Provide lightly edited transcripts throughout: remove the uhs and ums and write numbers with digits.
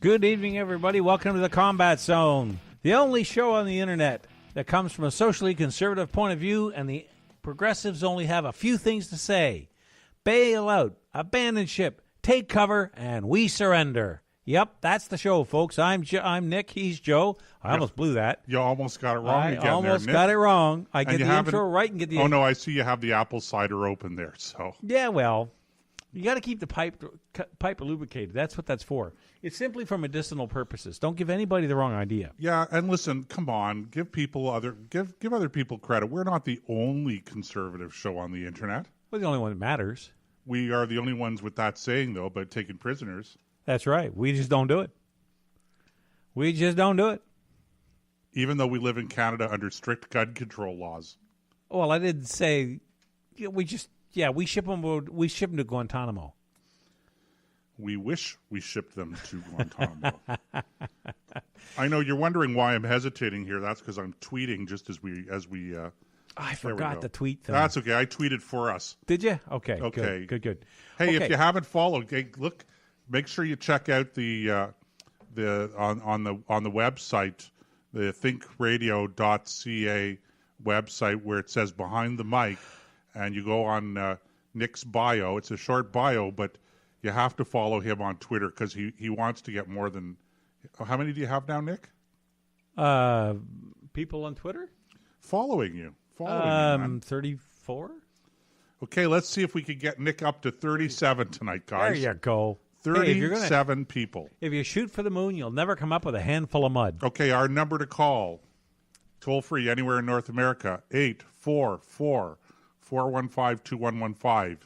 Good evening, everybody. Welcome to the Combat Zone, the only show on the internet that comes from a socially conservative point of view, and the progressives only have a few things to say. Bail out, abandon ship, take cover, and we surrender. Yep, that's the show, folks. I'm Nick. He's Joe. I almost blew that. You almost got it wrong again. I almost got it wrong. I get the intro right and get the... Oh, no, I see you have the apple cider open there, so... Yeah, well, you got to keep the pipe lubricated. That's what that's for. It's simply for medicinal purposes. Don't give anybody the wrong idea. Yeah, and listen, come on. Give other people credit. We're not the only conservative show on the internet. We're the only one that matters. We are the only ones with that saying, though, about taking prisoners. That's right. We just don't do it. We just don't do it. Even though we live in Canada under strict gun control laws. Well, I didn't say... we ship them to Guantanamo. We wish we shipped them to Guantanamo. I know you're wondering why I'm hesitating here. That's because I'm tweeting just as we. I forgot the tweet thing. That's okay. I tweeted for us. Did you? Okay. Okay. Good. Hey, if you haven't followed, look. Make sure you check out the on the website, the thinkradio.ca website, where it says Behind the Mic, and you go on Nick's bio. It's a short bio, but you have to follow him on Twitter because he wants to get more than... How many do you have now, Nick? People on Twitter? Following you. Man. 34. Okay, let's see if we can get Nick up to 37 tonight, guys. There you go. 37 people. If you shoot for the moon, you'll never come up with a handful of mud. Okay, our number to call, toll free anywhere in North America, 844-415-2115,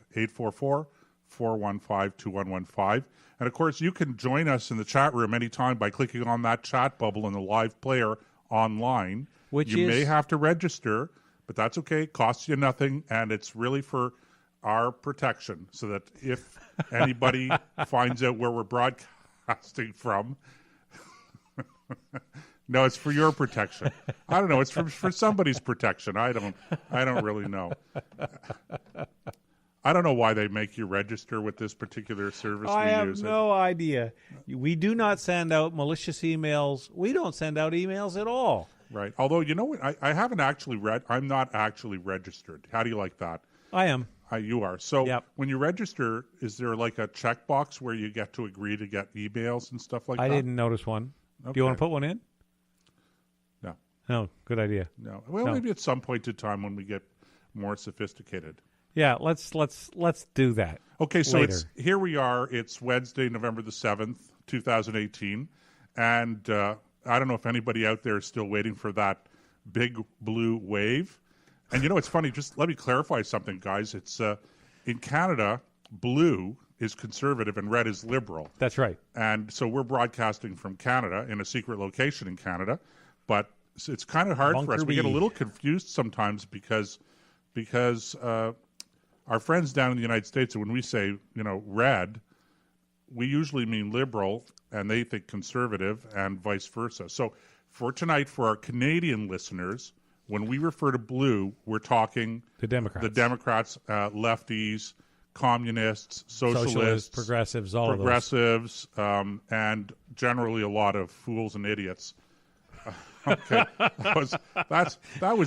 844-415-2115. And, of course, you can join us in the chat room anytime by clicking on that chat bubble in the live player online. You may have to register, but that's okay. It costs you nothing, and it's really for our protection so that if anybody finds out where we're broadcasting from... No, it's for your protection. I don't know. It's for somebody's protection. I don't really know. I don't know why they make you register with this particular service we use. I have no idea. We do not send out malicious emails. We don't send out emails at all. Right. Although, you know what? I haven't actually I'm not actually registered. How do you like that? I am. You are. So when you register, is there like a checkbox where you get to agree to get emails and stuff like that? I didn't notice one. Okay. Do you want to put one in? No. No. Good idea. No. Well, maybe at some point in time when we get more sophisticated. Yeah, let's do that. Okay, so later. Here we are. It's Wednesday, November the 7th, 2018. And I don't know if anybody out there is still waiting for that big blue wave. And, you know, it's funny. Just let me clarify something, guys. It's in Canada, blue is conservative and red is liberal. That's right. And so we're broadcasting from Canada in a secret location in Canada. But it's kind of hard for us. We get a little confused sometimes because our friends down in the United States, when we say, red, we usually mean liberal, and they think conservative, and vice versa. So for tonight, for our Canadian listeners, when we refer to blue, we're talking the Democrats, lefties, communists, socialists, progressives, all of those. And generally a lot of fools and idiots. Okay, that was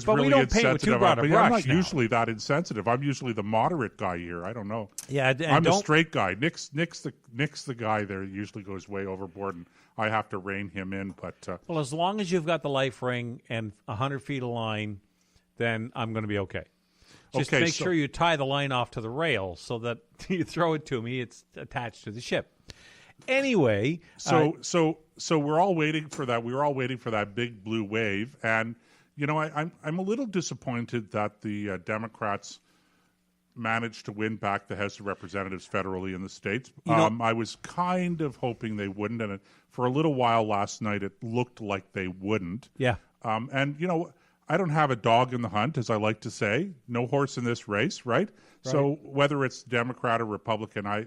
but really we don't insensitive. paint with too broad a brush I'm not now. usually that insensitive. I'm usually the moderate guy here. I don't know. Yeah, and I'm the straight guy. Nick's the guy there. Usually goes way overboard, and I have to rein him in. But well, as long as you've got the life ring and 100 feet of line, then I'm going to be okay. Just make sure you tie the line off to the rail so that you throw it to me. It's attached to the ship. Anyway, so we're all waiting for that. We were all waiting for that big blue wave, and I'm a little disappointed that the Democrats managed to win back the House of Representatives federally in the states. I was kind of hoping they wouldn't, and for a little while last night it looked like they wouldn't. Yeah. And I don't have a dog in the hunt, as I like to say. No horse in this race, right? So whether it's Democrat or Republican,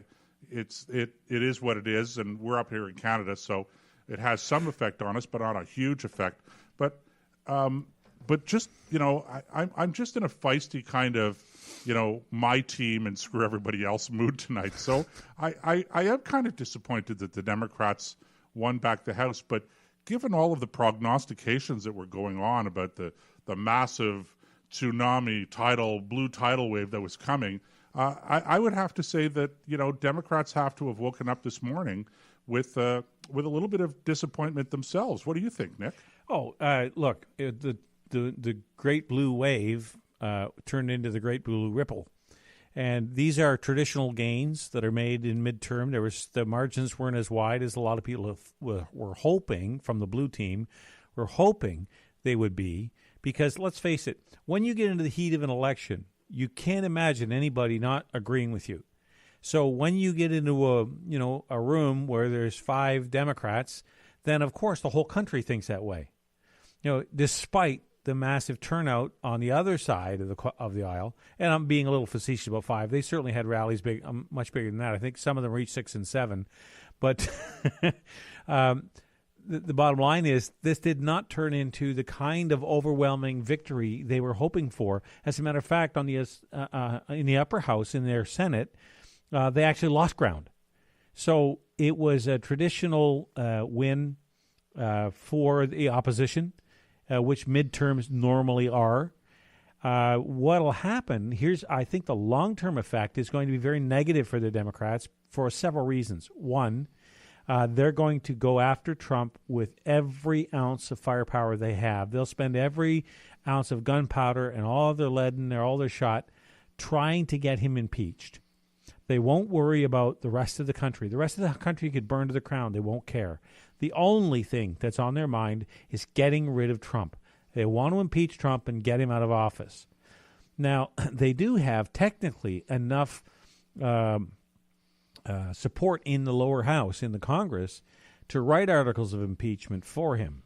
it is what it is, and we're up here in Canada, so it has some effect on us, but not a huge effect. But just I'm just in a feisty kind of my team and screw everybody else mood tonight. So I am kind of disappointed that the Democrats won back the House. But given all of the prognostications that were going on about the massive tsunami blue tidal wave that was coming, I would have to say that, Democrats have to have woken up this morning with a little bit of disappointment themselves. What do you think, Nick? Oh, look, the great blue wave turned into the great blue ripple. And these are traditional gains that are made in midterm. The margins weren't as wide as a lot of people were hoping from the blue team. Were hoping they would be, because let's face it, when you get into the heat of an election, you can't imagine anybody not agreeing with you. So when you get into a room where there's 5 Democrats, then of course the whole country thinks that way. Despite the massive turnout on the other side of the aisle, and I'm being a little facetious about 5. They certainly had rallies much bigger than that. I think some of them reached 6 and 7. But the bottom line is this did not turn into the kind of overwhelming victory they were hoping for. As a matter of fact, in the upper house, in their Senate, they actually lost ground. So it was a traditional win for the opposition, which midterms normally are. What'll happen, I think the long-term effect is going to be very negative for the Democrats for several reasons. One, they're going to go after Trump with every ounce of firepower they have. They'll spend every ounce of gunpowder and all of their lead and all their shot trying to get him impeached. They won't worry about the rest of the country. The rest of the country could burn to the ground. They won't care. The only thing that's on their mind is getting rid of Trump. They want to impeach Trump and get him out of office. Now, they do have technically enough support in the lower house, in the Congress, to write articles of impeachment for him.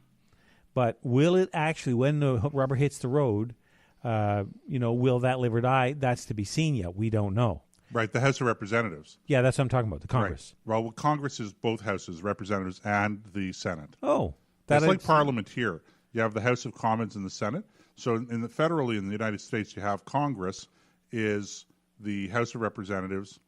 But will it actually, when the rubber hits the road, will that live or die? That's to be seen yet. We don't know. Right, the House of Representatives. Yeah, that's what I'm talking about, the Congress. Right. Well, Congress is both houses, Representatives and the Senate. Oh. That's like Parliament here. You have the House of Commons and the Senate. So federally in the United States, you have Congress is the House of Representatives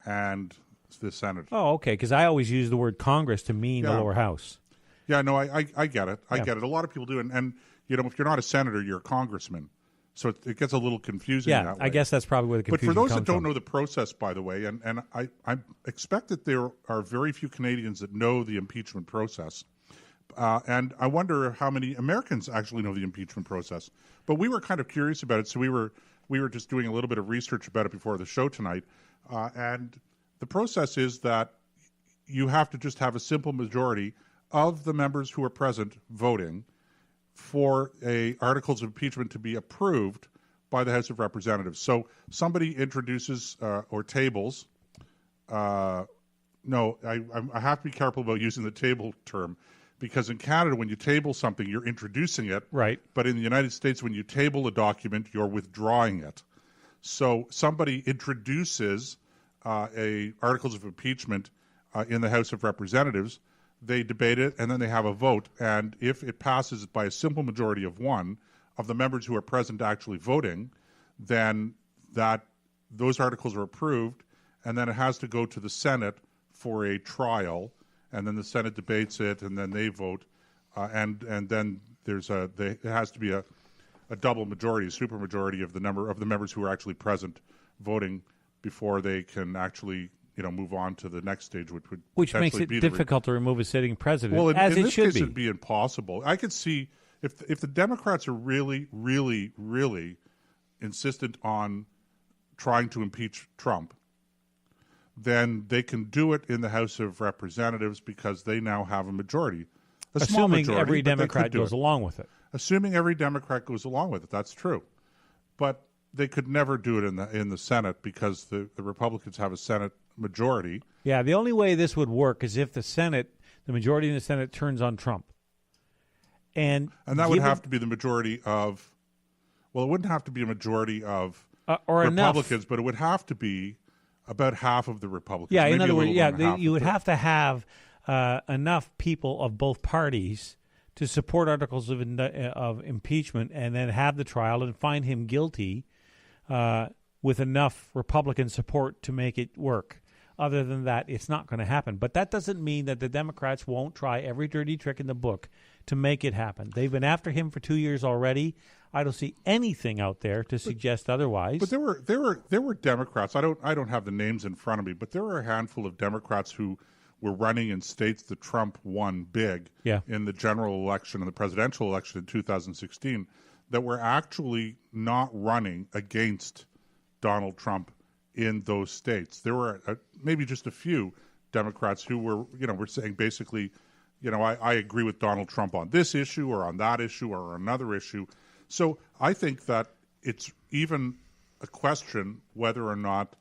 and the Senate. Oh, okay, because I always use the word Congress to mean the lower house. Yeah, no, I get it. I get it. A lot of people do. And if you're not a senator, you're a congressman. So it gets a little confusing that way. I guess that's probably where the confusion comes from. But for those that don't from. know the process, by the way, and I expect that there are very few Canadians that know the impeachment process. And I wonder how many Americans actually know the impeachment process. But we were kind of curious about it, so we were just doing a little bit of research about it before the show tonight. And the process is that you have to just have a simple majority of the members who are present voting for articles of impeachment to be approved by the House of Representatives. So somebody introduces or tables. I have to be careful about using the table term, because in Canada, when you table something, you're introducing it. Right. But in the United States, when you table a document, you're withdrawing it. So somebody introduces articles of impeachment in the House of Representatives. They debate it, and then they have a vote. And if it passes by a simple majority of one of the members who are present actually voting, then those articles are approved, and then it has to go to the Senate for a trial, and then the Senate debates it, and then they vote, and then it has to be a double majority, a supermajority of the number of the members who are actually present voting before they can actually move on to the next stage, which makes it difficult to remove a sitting president. Well, as in it this should case, be. it'd be impossible. I could see if the Democrats are really, really, really insistent on trying to impeach Trump, then they can do it in the House of Representatives because they now have a majority, small assuming majority, every Democrat goes along with it. Assuming every Democrat goes along with it, that's true, but they could never do it in the Senate because the Republicans have a Senate majority. Yeah, the only way this would work is if the majority in the Senate turns on Trump. And that would have to be the majority of, well, it wouldn't have to be a majority of or Republicans, enough. but it would have to be about half of the Republicans. Yeah, maybe in other words, you would have have to have enough people of both parties to support articles of impeachment and then have the trial and find him guilty with enough Republican support to make it work. Other than that, it's not going to happen. But that doesn't mean that the Democrats won't try every dirty trick in the book to make it happen. They've been after him for 2 years already. I don't see anything out there to suggest otherwise. But there were Democrats. I don't have the names in front of me, but there were a handful of Democrats who were running in states that Trump won big in the general election and the presidential election in 2016 that were actually not running against Donald Trump in those states. There were maybe just a few Democrats who were saying basically, I agree with Donald Trump on this issue or on that issue or another issue. So I think that it's even a question whether or not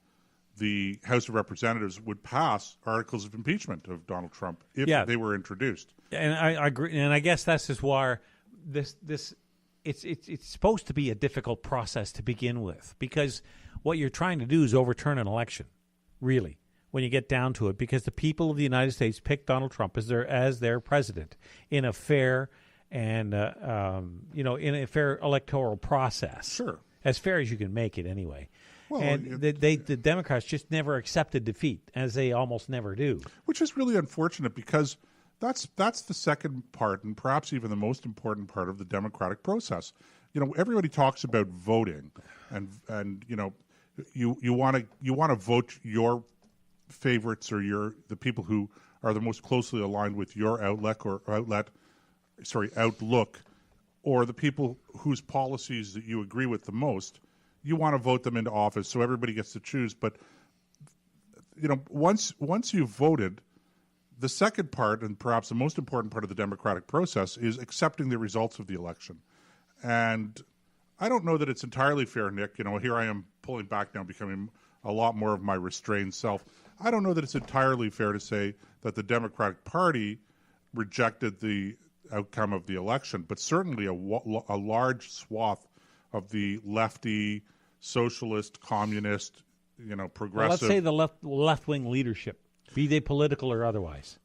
the House of Representatives would pass articles of impeachment of Donald Trump if they were introduced. And I agree, and I guess that's just why it's supposed to be a difficult process to begin with, because what you're trying to do is overturn an election, really, when you get down to it, because the people of the United States picked Donald Trump as their president in a fair and in a fair electoral process. Sure, as fair as you can make it, anyway. Well, and the Democrats just never accepted defeat, as they almost never do. Which is really unfortunate, because that's the second part, and perhaps even the most important part of the democratic process. Everybody talks about voting, and you want to vote your favorites or the people who are the most closely aligned with your outlook, or the people whose policies that you agree with the most. You want to vote them into office, so everybody gets to choose. But once you've voted, the second part, and perhaps the most important part of the democratic process, is accepting the results of the election. And I don't know that it's entirely fair, Nick. Here I am pulling back now, becoming a lot more of my restrained self. I don't know that it's entirely fair to say that the Democratic Party rejected the outcome of the election, but certainly a large swath of the lefty, socialist, communist, progressive. Well, let's say the left-wing leadership, be they political or otherwise.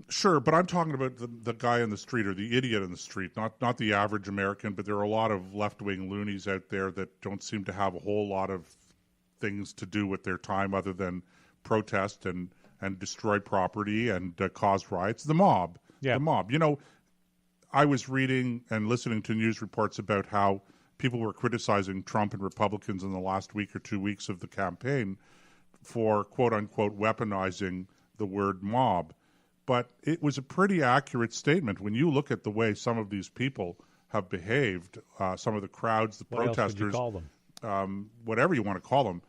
Sure, but I'm talking about the guy in the street or the idiot in the street, not the average American, but there are a lot of left-wing loonies out there that don't seem to have a whole lot of things to do with their time other than protest and destroy property and cause riots. The mob. Yeah. The mob. I was reading and listening to news reports about how people were criticizing Trump and Republicans in the last week or 2 weeks of the campaign for, quote-unquote, weaponizing the word mob. But it was a pretty accurate statement when you look at the way some of these people have behaved, some of the crowds, the protesters. What else would you call them? Whatever you want to call them.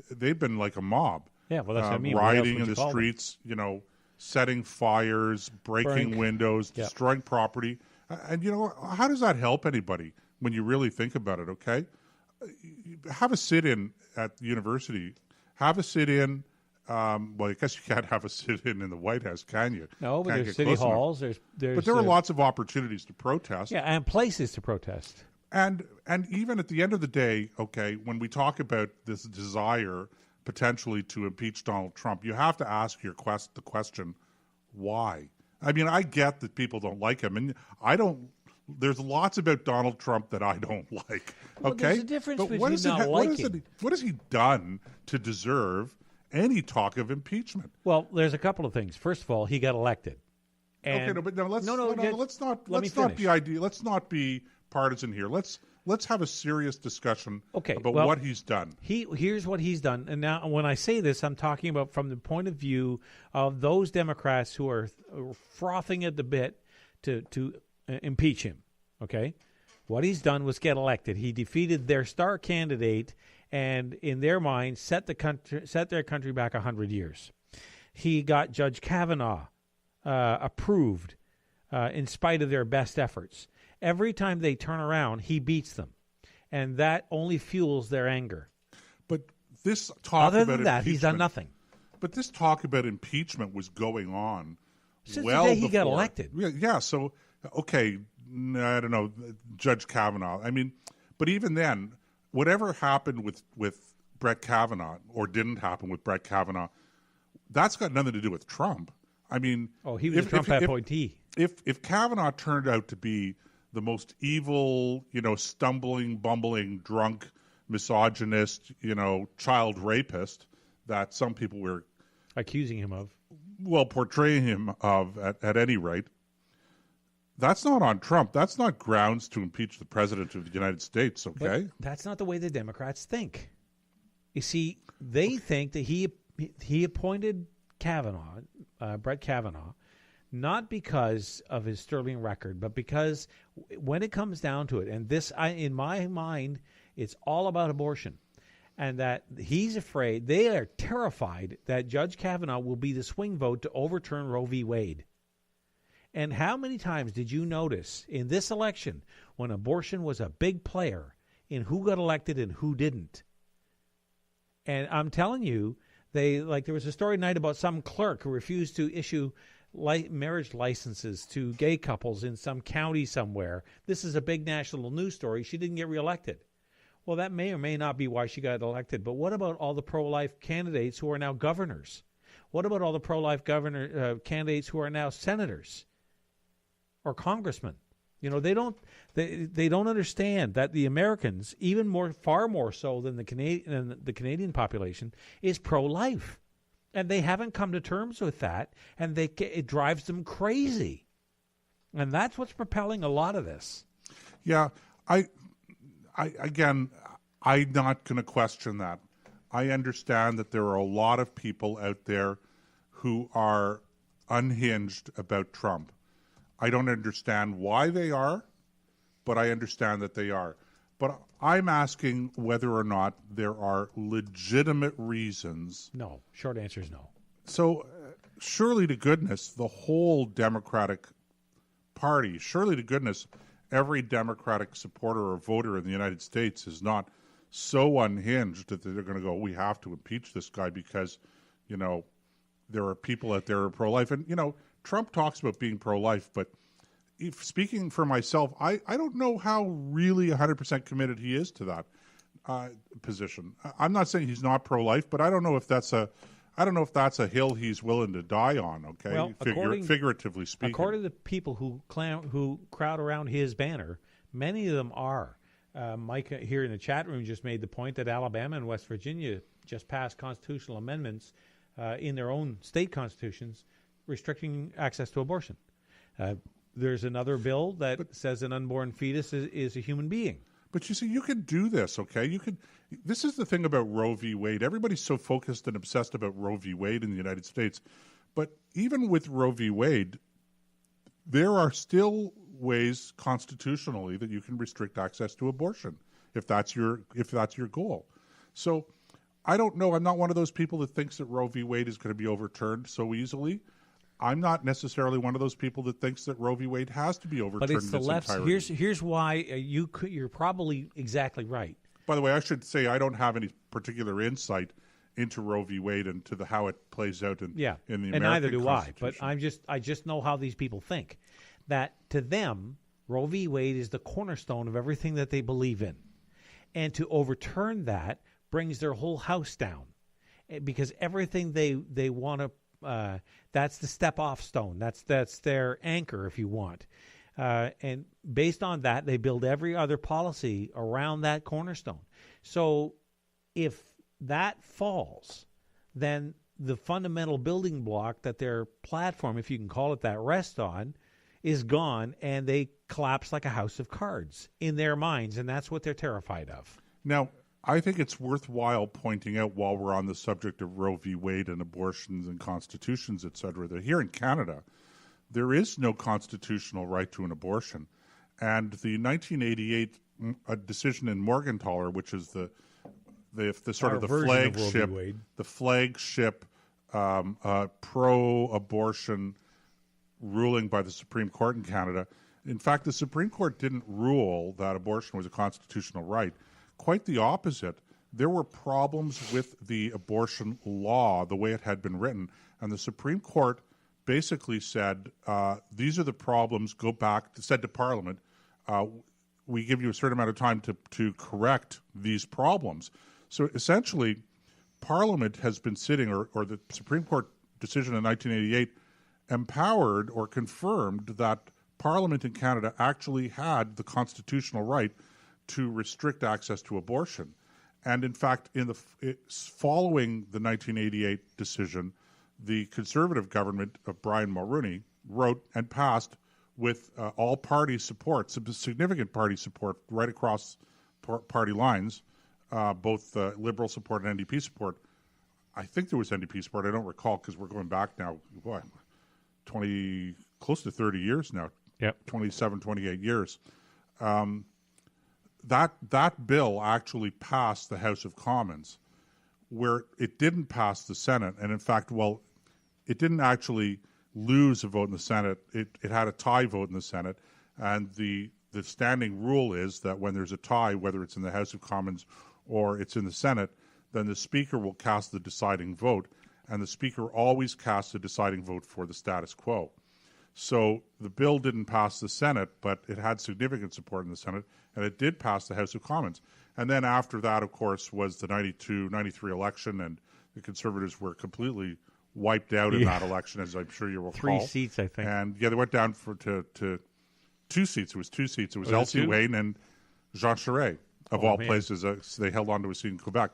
They've been like a mob. Yeah, well, that's what I mean. Rioting in the streets, setting fires, breaking windows, destroying property. And, how does that help anybody when you really think about it, okay? Have a sit-in at the university. Have a sit-in. Well, I guess you can't have a sit-in in the White House, can you? No, but there's city halls. But there are lots of opportunities to protest. Yeah, and places to protest. And even at the end of the day, okay, when we talk about this desire potentially to impeach Donald Trump, you have to ask the question, why? I mean, I get that people don't like him, and I don't. There's lots about Donald Trump that I don't like. Well, okay, there's a difference but between not liking. What has he done to deserve any talk of impeachment? Well, there's a couple of things. First of all, he got elected. And let's not be partisan here. Let's have a serious discussion about what he's done. Here's what he's done. And now when I say this, I'm talking about from the point of view of those Democrats who are frothing at the bit to impeach him. Okay? What he's done was get elected. He defeated their star candidate and in their mind set their country back 100 years. He got Judge Kavanaugh approved in spite of their best efforts. Every time they turn around, he beats them. And that only fuels their anger. But this talk Other than that, he's done nothing. But this talk about impeachment was going on since well the day he before. got elected. Yeah, so, okay, I don't know, Judge Kavanaugh. I mean, but even then, whatever happened with Brett Kavanaugh or didn't happen with Brett Kavanaugh, that's got nothing to do with Trump. I mean, he was a Trump appointee. If Kavanaugh turned out to be the most evil, stumbling, bumbling, drunk, misogynist, child rapist that some people were Accusing him of. well, portraying him of at any rate. That's not on Trump. That's not grounds to impeach the president of the United States, okay? But that's not the way the Democrats think. You see, they think that he appointed Kavanaugh, Brett Kavanaugh, not because of his sterling record, but because when it comes down to it, and this, in my mind, it's all about abortion. And that he's afraid, they are terrified that Judge Kavanaugh will be the swing vote to overturn Roe v. Wade. And how many times did you notice in this election when abortion was a big player in who got elected and who didn't? And I'm telling you, there was a story tonight about some clerk who refused to issue marriage licenses to gay couples in some county somewhere. This is a big national news story. She didn't get reelected. Well, that may or may not be why she got elected. But what about all the pro-life candidates who are now governors? What about all the pro-life candidates who are now senators or congressmen? You know, they don't understand that the Americans, far more so than the Canadian population, is pro-life, and they haven't come to terms with that, and it drives them crazy, and that's what's propelling a lot of this. Yeah, Again, I'm not going to question that. I understand that there are a lot of people out there who are unhinged about Trump. I don't understand why they are, but I understand that they are. But I'm asking whether or not there are legitimate reasons. No. Short answer is no. So surely to goodness, the whole Democratic Party, surely to goodness, every Democratic supporter or voter in the United States is not so unhinged that they're going to go, we have to impeach this guy because, you know, there are people out there who are pro-life. And, you know, Trump talks about being pro-life, but speaking for myself, I don't know how really 100% committed he is to that position. I'm not saying he's not pro-life, but I don't know if that's a hill he's willing to die on, okay? Well, figuratively speaking. According to the people who crowd around his banner, many of them are. Mike here in the chat room just made the point that Alabama and West Virginia just passed constitutional amendments in their own state constitutions restricting access to abortion. There's another bill that says an unborn fetus is a human being. But you see, you can do this, okay? This is the thing about Roe v. Wade. Everybody's so focused and obsessed about Roe v. Wade in the United States. But even with Roe v. Wade, there are still ways constitutionally that you can restrict access to abortion if that's your goal. So I don't know. I'm not one of those people that thinks that Roe v. Wade is going to be overturned so easily. I'm not necessarily one of those people that thinks that Roe v. Wade has to be overturned. But it's the left. Entirety. Here's why you're probably exactly right. By the way, I should say I don't have any particular insight into Roe v. Wade and to how it plays out in the American and neither do I. But Constitution. I just know how these people think. That to them, Roe v. Wade is the cornerstone of everything that they believe in, and to overturn that brings their whole house down, because everything they want to. That's the step-off stone. That's their anchor, if you want. And based on that, they build every other policy around that cornerstone. So if that falls, then the fundamental building block that their platform, if you can call it that, rests on, is gone, and they collapse like a house of cards in their minds, and that's what they're terrified of. Now, I think it's worthwhile pointing out, while we're on the subject of Roe v. Wade and abortions and constitutions, et cetera, that here in Canada, there is no constitutional right to an abortion. And the 1988 decision in Morgentaler, which is the sort of the flagship pro-abortion ruling by the Supreme Court in Canada. In fact, the Supreme Court didn't rule that abortion was a constitutional right. Quite the opposite. There were problems with the abortion law, the way it had been written, and the Supreme Court basically said, these are the problems, go back, said to Parliament, we give you a certain amount of time to correct these problems. So essentially, Parliament has been sitting, or the Supreme Court decision in 1988 empowered or confirmed that Parliament in Canada actually had the constitutional right to restrict access to abortion. And in fact, following the 1988 decision, the Conservative government of Brian Mulroney wrote and passed with all party support, some significant party support right across party lines, both Liberal support and NDP support. I think there was NDP support. I don't recall because we're going back now, what, close to 30 years now. Yep. 27, 28 years. That bill actually passed the House of Commons, where it didn't pass the Senate. And in fact, it didn't actually lose a vote in the Senate. It had a tie vote in the Senate. And the standing rule is that when there's a tie, whether it's in the House of Commons or it's in the Senate, then the Speaker will cast the deciding vote. And the Speaker always casts the deciding vote for the status quo. So the bill didn't pass the Senate, but it had significant support in the Senate, and it did pass the House of Commons. And then after that, of course, was the 93 election, and the Conservatives were completely wiped out in that election, as I'm sure you will recall. 3 seats, I think. And, they went down to 2 seats. It was 2 seats. It was Elsie Wayne and Jean Charest, of all places. So they held on to a seat in Quebec.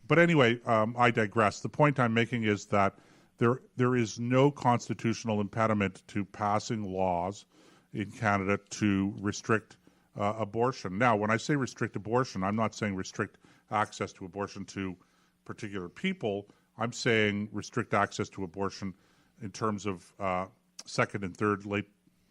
But anyway, I digress. The point I'm making is that there is no constitutional impediment to passing laws in Canada to restrict abortion. Now, when I say restrict abortion, I'm not saying restrict access to abortion to particular people. I'm saying restrict access to abortion in terms of second and third late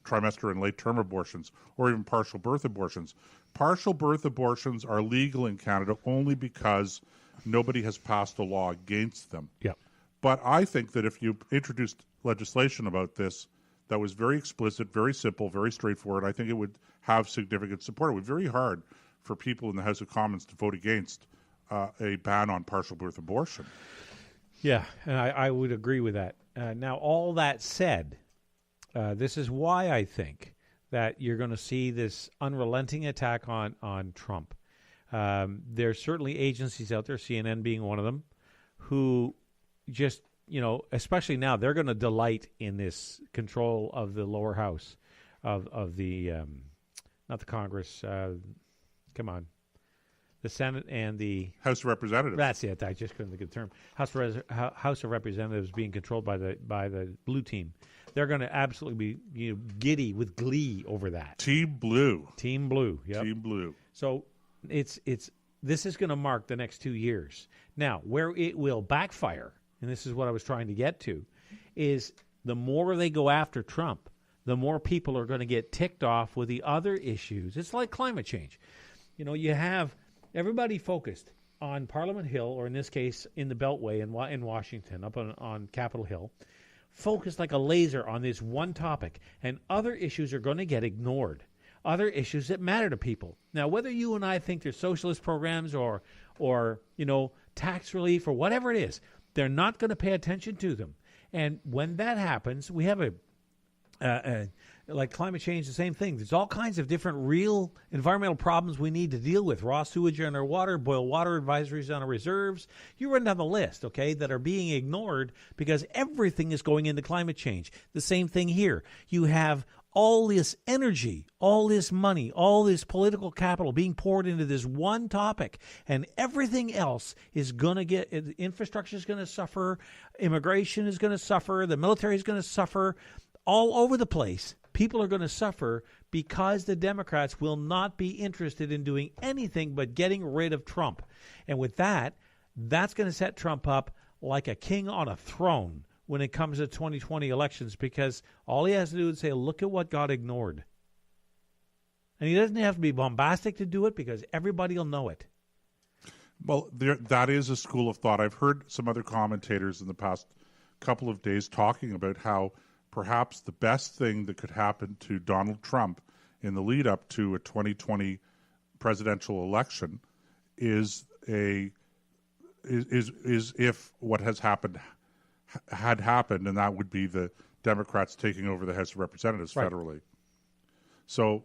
trimester and late term abortions, or even partial birth abortions. Partial birth abortions are legal in Canada only because nobody has passed a law against them. Yep. But I think that if you introduced legislation about this that was very explicit, very simple, very straightforward, I think it would have significant support. It would be very hard for people in the House of Commons to vote against a ban on partial birth abortion. Yeah, and I would agree with that. Now, all that said, this is why I think that you're going to see this unrelenting attack on Trump. There's certainly agencies out there, CNN being one of them, who just, especially now, they're going to delight in this control of the lower house of the, not the Congress, the Senate and the House of Representatives. That's it. I just couldn't think of the term. House of Representatives being controlled by the blue team. They're going to absolutely be giddy with glee over that. Team Blue. Team Blue. Yep. Team Blue. So this is going to mark the next 2 years. Now, where it will backfire, and this is what I was trying to get to, is the more they go after Trump, the more people are going to get ticked off with the other issues. It's like climate change. You have everybody focused on Parliament Hill, or in this case, in the Beltway in Washington, up on Capitol Hill, focused like a laser on this one topic, and other issues are going to get ignored. Other issues that matter to people. Now, whether you and I think they're socialist programs or tax relief or whatever it is, they're not going to pay attention to them. And when that happens, we have like climate change, the same thing. There's all kinds of different real environmental problems we need to deal with. Raw sewage on our water, boil water advisories on our reserves. You run down the list, okay, that are being ignored because everything is going into climate change. The same thing here. You have all this energy, all this money, all this political capital being poured into this one topic, and everything else is going to get, infrastructure is going to suffer, immigration is going to suffer, the military is going to suffer, all over the place. People are going to suffer because the Democrats will not be interested in doing anything but getting rid of Trump. And with that, that's going to set Trump up like a king on a throne when it comes to 2020 elections, because all he has to do is say, look at what got ignored. And he doesn't have to be bombastic to do it because everybody will know it. Well, that is a school of thought. I've heard some other commentators in the past couple of days talking about how perhaps the best thing that could happen to Donald Trump in the lead up to a 2020 presidential election is if what has happened had happened, and that would be the Democrats taking over the House of Representatives federally. So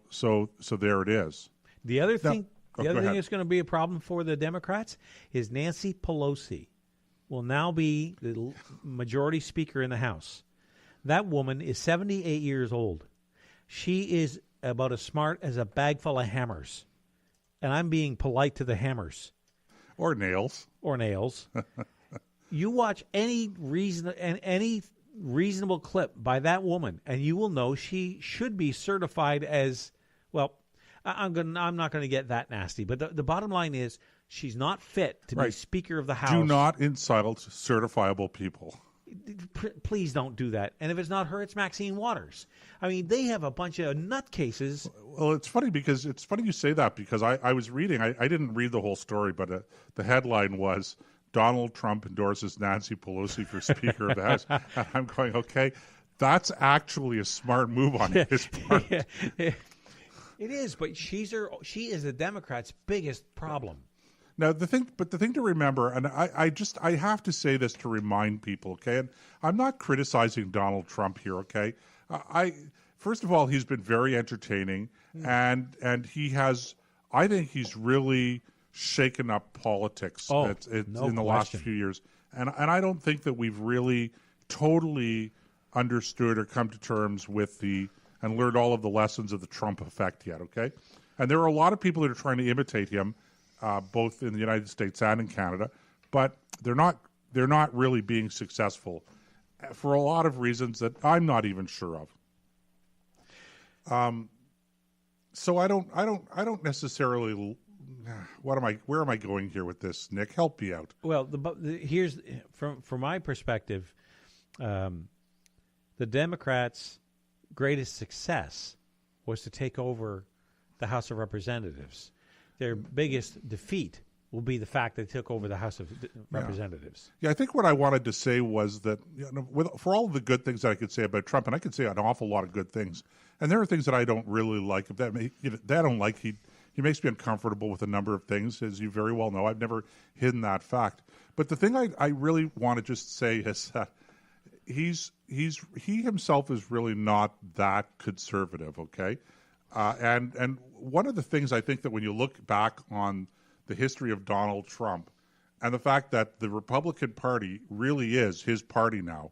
there it is. The other thing that's going to be a problem for the Democrats is Nancy Pelosi will now be the majority speaker in the House. That woman is 78 years old. She is about as smart as a bag full of hammers. And I'm being polite to the hammers. Or nails. You watch any reasonable clip by that woman, and you will know she should be certified as well. I'm not going to get that nasty, but the bottom line is she's not fit to be Speaker of the House. Do not insult certifiable people. Please don't do that. And if it's not her, it's Maxine Waters. I mean, they have a bunch of nutcases. Well, it's funny you say that, because I was reading. I didn't read the whole story, but the headline was Donald Trump endorses Nancy Pelosi for Speaker of the House. And I'm going, okay, that's actually a smart move on his part. It is, but she is the Democrats' biggest problem. Now, the thing to remember, and I have to say this to remind people, okay, and I'm not criticizing Donald Trump here, okay. First of all, he's been very entertaining, and he has, I think he's really shaken up politics in the last few years, and I don't think that we've really totally understood or come to terms with and learned all of the lessons of the Trump effect yet, okay. And there are a lot of people that are trying to imitate him. Both in the United States and in Canada, but they're not really being successful for a lot of reasons that I'm not even sure of. So I don't necessarily. Where am I going here with this, Nick? Help me out. Well, here's from my perspective, the Democrats' greatest success was to take over the House of Representatives. Their biggest defeat will be the fact they took over the House of Representatives. Yeah, I think what I wanted to say was that for all of the good things that I could say about Trump, and I could say an awful lot of good things, and there are things that I don't really like. That I don't like. He makes me uncomfortable with a number of things, as you very well know. I've never hidden that fact. But the thing I really want to just say is that he himself is really not that conservative. Okay. And one of the things I think that when you look back on the history of Donald Trump and the fact that the Republican Party really is his party now,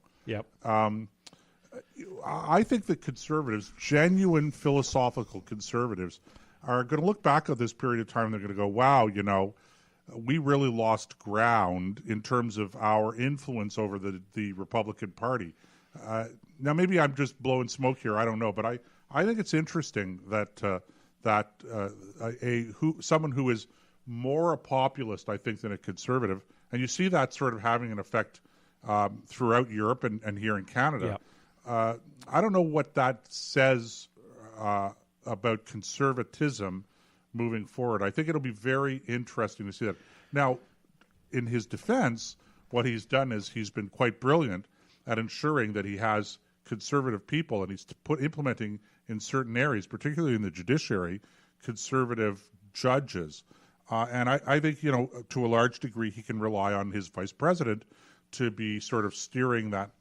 I think that conservatives, genuine philosophical conservatives, are going to look back at this period of time and they're going to go, wow, we really lost ground in terms of our influence over the Republican Party. Now, maybe I'm just blowing smoke here. I don't know, but I think it's interesting that someone who is more a populist, I think, than a conservative, and you see that sort of having an effect throughout Europe and here in Canada. Yeah. I don't know what that says about conservatism moving forward. I think it'll be very interesting to see that. Now, in his defense, what he's done is he's been quite brilliant at ensuring that he has conservative people, and he's implementing in certain areas, particularly in the judiciary, conservative judges. And I think, to a large degree, he can rely on his vice president to be sort of steering that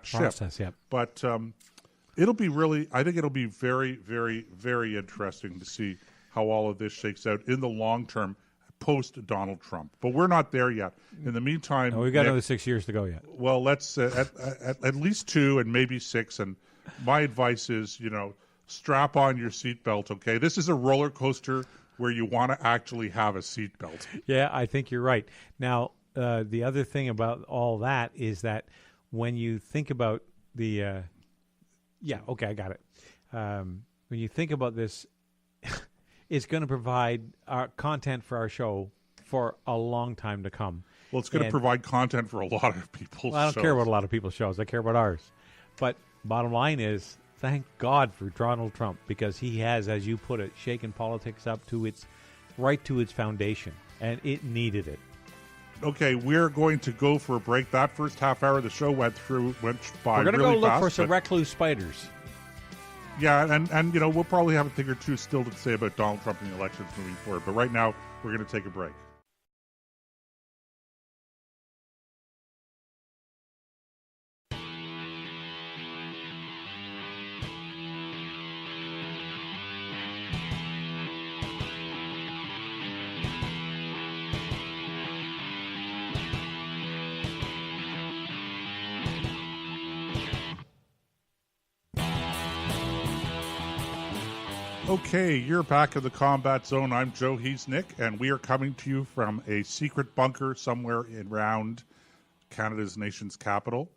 ship. Process, yeah. But I think it'll be very, very, very interesting to see how all of this shakes out in the long term post Donald Trump. But we're not there yet. In the meantime, we've got another 6 years to go yet. Well, let's at least 2 and maybe 6. And my advice is, strap on your seatbelt. Okay, this is a roller coaster where you want to actually have a seatbelt. Yeah, I think you're right. Now, the other thing about all that is that when you think about I got it. When you think about this, it's going to provide our content for our show for a long time to come. Well, it's going to provide content for a lot of people's shows. I don't care about a lot of people's shows. I care about ours. But bottom line is, thank God for Donald Trump, because he has, as you put it, shaken politics up to its foundation, and it needed it. Okay, we're going to go for a break. That first half hour of the show went by really fast. We're going to go look for some recluse spiders. Yeah, and we'll probably have a thing or two still to say about Donald Trump and the elections moving forward. But right now, we're going to take a break. Okay, you're back in the combat zone. I'm Joe, he's Nick, and we are coming to you from a secret bunker somewhere around Canada's nation's capital.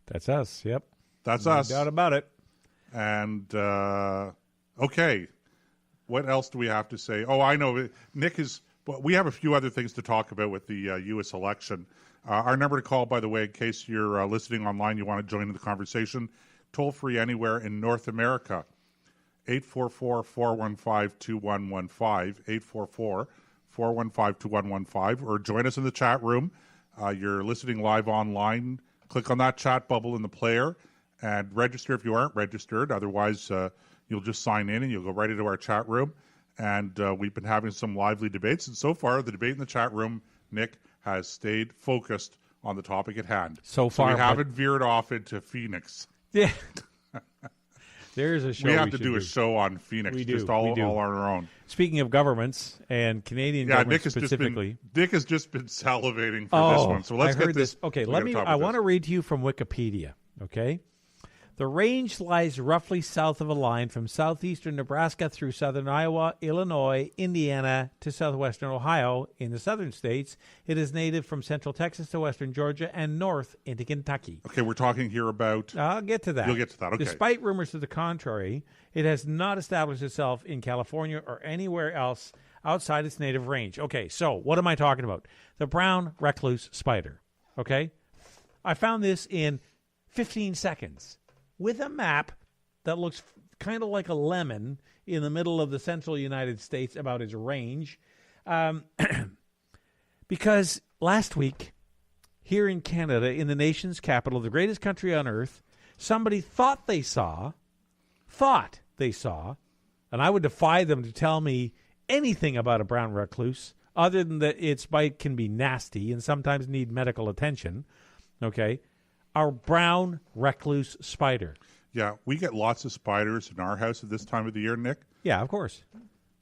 That's us. Yep. That's No us. doubt about it. And, okay. What else do we have to say? Oh, I know. Nick is... Well, we have a few other things to talk about with the U.S. election. Our number to call, by the way, in case you're listening online, you want to join in the conversation, toll-free anywhere in North America, 844-415-2115, 844-415-2115, or join us in the chat room. You're listening live online. Click on that chat bubble in the player and register if you aren't registered. Otherwise, you'll just sign in and you'll go right into our chat room. And we've been having some lively debates. And so far, the debate in the chat room, Nick, has stayed focused on the topic at hand. So far, we haven't veered off into Phoenix. Yeah. There's a show we have to do a show on Phoenix, we just do. all We do. on our own. Speaking of governments and Canadian government specifically. Nick has just been salivating for this one. So let's I heard get this. Okay, I want to read to you from Wikipedia, okay? The range lies roughly south of a line from southeastern Nebraska through southern Iowa, Illinois, Indiana to southwestern Ohio in the southern states. It is native from central Texas to western Georgia and north into Kentucky. Okay, we're talking here about... I'll get to that. You'll get to that, okay. Despite rumors to the contrary, it has not established itself in California or anywhere else outside its native range. Okay, so what am I talking about? The brown recluse spider, okay? I found this in 15 seconds. With a map that looks kind of like a lemon in the middle of the central United States about its range. Because last week, here in Canada, in the nation's capital, the greatest country on earth, somebody thought they saw, and I would defy them to tell me anything about a brown recluse, other than that its bite can be nasty and sometimes need medical attention, okay? Our brown recluse spider. Yeah, we get lots of spiders in our house at this time of the year, Nick. Yeah, of course.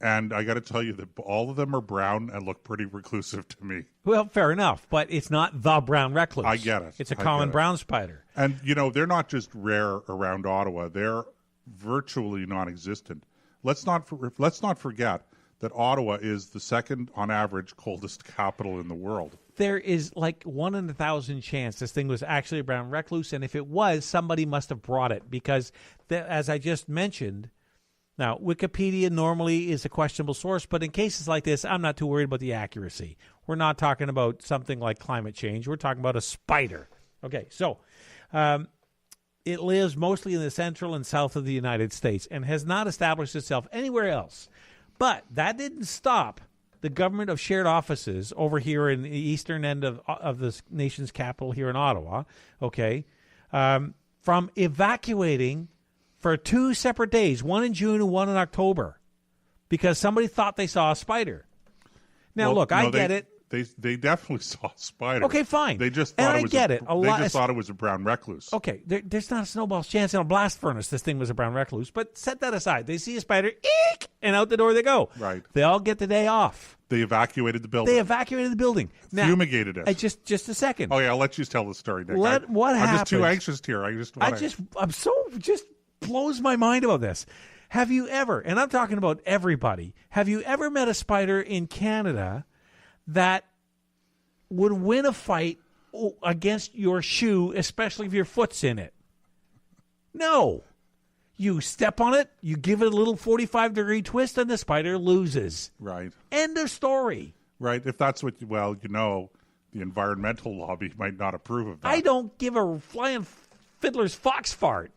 And I got to tell you that all of them are brown and look pretty reclusive to me. Well, fair enough, but it's not the brown recluse. I get it. It's a common brown spider. And, they're not just rare around Ottawa. They're virtually non-existent. Let's not forget that Ottawa is the second, on average, coldest capital in the world. There is like 1 in 1,000 chance this thing was actually a brown recluse, and if it was, somebody must have brought it because, as I just mentioned, now Wikipedia normally is a questionable source, but in cases like this, I'm not too worried about the accuracy. We're not talking about something like climate change. We're talking about a spider. Okay, so it lives mostly in the central and south of the United States and has not established itself anywhere else. But that didn't stop the government of shared offices over here in the eastern end of the nation's capital here in Ottawa, okay, from evacuating for 2 separate days, one in June and one in October, because somebody thought they saw a spider. Now, look, I get it. They definitely saw a spider. Okay, fine. They just thought thought it was a brown recluse. Okay, there's not a snowball's chance in a blast furnace this thing was a brown recluse. But set that aside. They see a spider, eek, and out the door they go. Right. They all get the day off. They evacuated the building. Now, fumigated it. Just a second. Oh yeah, I'll let you tell the story, Nick. What happened? I'm just too anxious here. I'm just blows my mind about this. Have you ever? And I'm talking about everybody. Have you ever met a spider in Canada that would win a fight against your shoe, especially if your foot's in it? No. You step on it, you give it a little 45-degree twist, and the spider loses. Right. End of story. Right. If that's what, the environmental lobby might not approve of that. I don't give a flying fiddler's fox fart.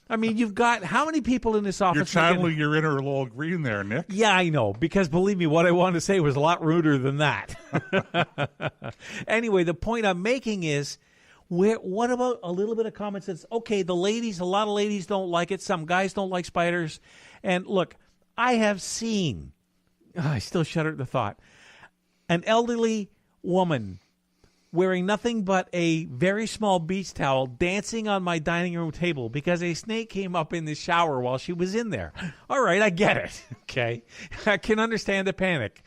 I mean, you've got how many people in this office? You're channeling your inner Lowell Green there, Nick. Yeah, I know, because believe me, what I wanted to say was a lot ruder than that. Anyway, the point I'm making is, what about a little bit of common sense? Okay, a lot of ladies don't like it. Some guys don't like spiders. And look, I have seen, I still shudder at the thought, an elderly woman wearing nothing but a very small beach towel dancing on my dining room table because a snake came up in the shower while she was in there. All right, I get it. Okay. I can understand the panic.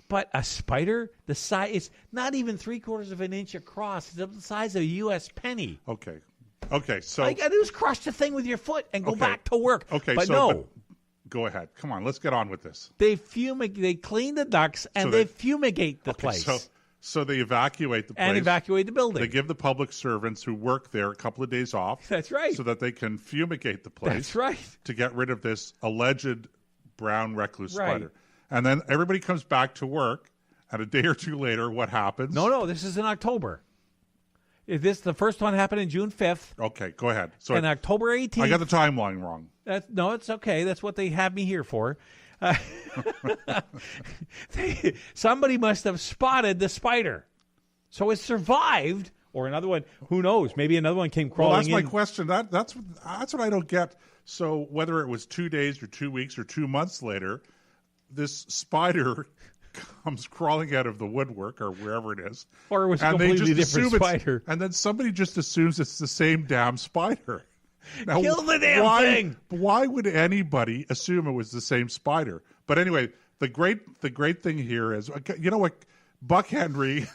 But a spider, the size, it's not even 3/4 of an inch across. It's the size of a U.S. penny. Okay, so... All you got to do is crush the thing with your foot and go back to work. Okay, but go ahead. Come on, let's get on with this. They clean the ducts and they fumigate the place. So they evacuate the place. And evacuate the building. They give the public servants who work there a couple of days off. That's right. So that they can fumigate the place. That's right. To get rid of this alleged brown recluse Right. spider. And then everybody comes back to work, and a day or two later, what happens? No, this is in October. The first one happened in June 5th. Okay, go ahead. So And October 18th. I got the timeline wrong. No, it's okay. That's what they have me here for. Somebody must have spotted the spider. So it survived, or another one, who knows? Maybe another one came crawling Well, that's in. my question. That's what I don't get. So whether it was 2 days or 2 weeks or 2 months later, this spider comes crawling out of the woodwork or wherever it is. Or it was a and completely they just different assume spider. And then somebody just assumes it's the same damn spider. Now, Kill the damn thing! Why would anybody assume it was the same spider? But anyway, the great thing here is, you know what, Buck Henry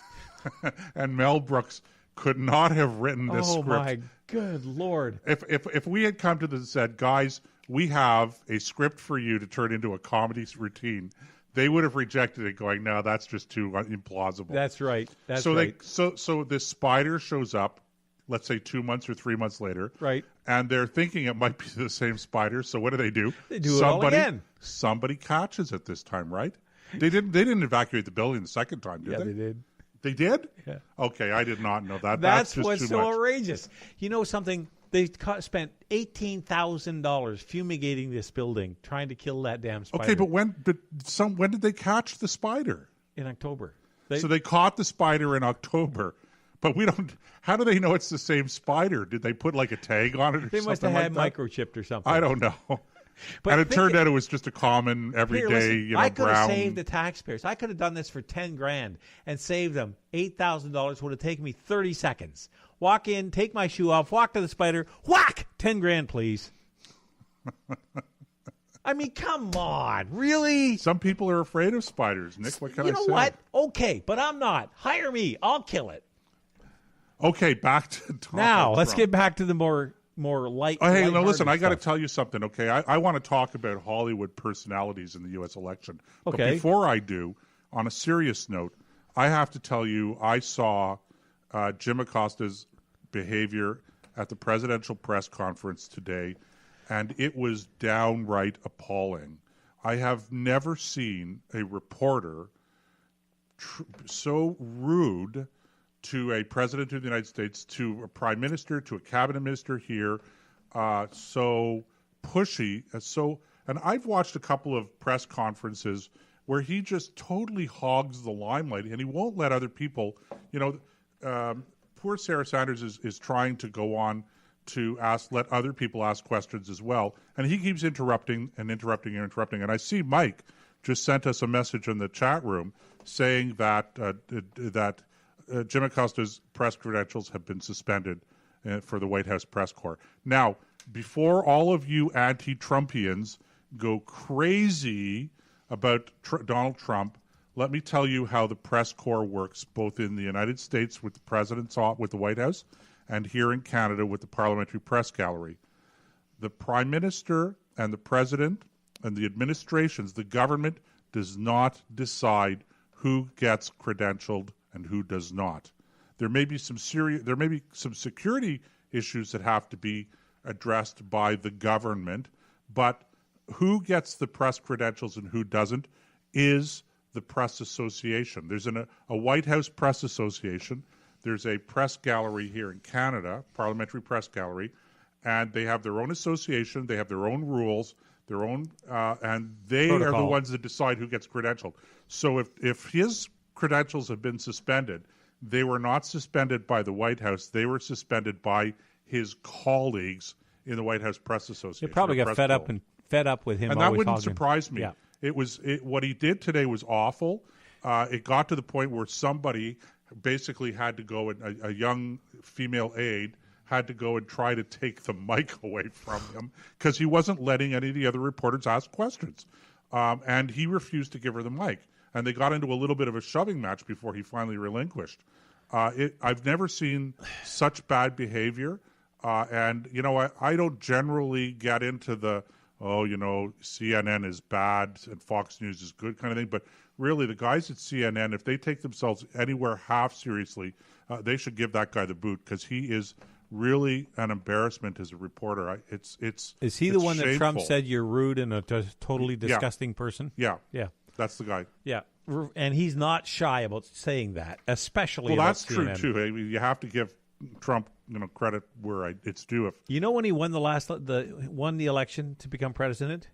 and Mel Brooks could not have written this script. Oh my good Lord! If we had come to them and said, guys, we have a script for you to turn into a comedy routine, they would have rejected it, going, no, that's just too implausible. That's right. So this spider shows up, let's say 2 months or 3 months later. Right. And they're thinking it might be the same spider. So what do? They do it all again. Somebody catches it this time, right? They didn't evacuate the building the second time, did they? Yeah, they did. They did? Yeah. Okay, I did not know that. That's just what's too so much. outrageous. You know something? They spent $18,000 fumigating this building, trying to kill that damn spider. Okay, but when did they catch the spider? In October. So they caught the spider in October, but we don't. How do they know it's the same spider? Did they put like a tag on it? Or They must have something had like that? microchipped or something. I don't know. But And it turned out it was just a common everyday, listen, I could have brown. saved the taxpayers. I could have done this for $10,000 and saved them $8,000. Would have taken me 30 seconds. Walk in, take my shoe off, walk to the spider, whack, $10,000, please. I mean, come on, really? Some people are afraid of spiders, Nick. What can I say? You know what? Okay, but I'm not. Hire me. I'll kill it. Okay, back to Donald Now, let's Trump. get back to the more light. Oh, hey, no, lighthearted listen, I got to stuff. tell you something, okay? I want to talk about Hollywood personalities in the U.S. election. But Okay. before I do, on a serious note, I have to tell you I saw Jim Acosta's behavior at the presidential press conference today, and it was downright appalling. I have never seen a reporter so rude to a president of the United States, to a prime minister, to a cabinet minister here, so pushy. And I've watched a couple of press conferences where he just totally hogs the limelight, and he won't let other people, poor Sarah Sanders is trying to go on to let other people ask questions as well, and he keeps interrupting. And I see Mike just sent us a message in the chat room saying that Jim Acosta's press credentials have been suspended for the White House press corps. Now, before all of you anti-Trumpians go crazy about Donald Trump, let me tell you how the press corps works, both in the United States with the president's with the White House, and here in Canada with the Parliamentary Press Gallery. The Prime Minister and the President and the administrations, the government does not decide who gets credentialed and who does not. There may be some security issues that have to be addressed by the government, but who gets the press credentials and who doesn't is the press association. There's a White House press association. There's a press gallery here in Canada, Parliamentary Press Gallery, and they have their own association. They have their own rules, their own, and they are the ones that decide who gets credentialed. So if his credentials have been suspended, they were not suspended by the White House. They were suspended by his colleagues in the White House Press Association. They probably got fed up with him. And that wouldn't hogging. surprise me. Yeah. What he did today was awful. It got to the point where somebody basically had to go, and a young female aide had to go and try to take the mic away from him because he wasn't letting any of the other reporters ask questions. And he refused to give her the mic. And they got into a little bit of a shoving match before he finally relinquished. I've never seen such bad behavior. And, I don't generally get into the CNN is bad and Fox News is good kind of thing. But really, the guys at CNN, if they take themselves anywhere half seriously, they should give that guy the boot, because he is really an embarrassment as a reporter. Is he the one shameful. that Trump said you're rude and a totally disgusting person? Yeah. Yeah. That's the guy. Yeah. And he's not shy about saying that, especially about that's CNN. true, too. I mean, you have to give Trump credit where it's due. When he won won the election to become president?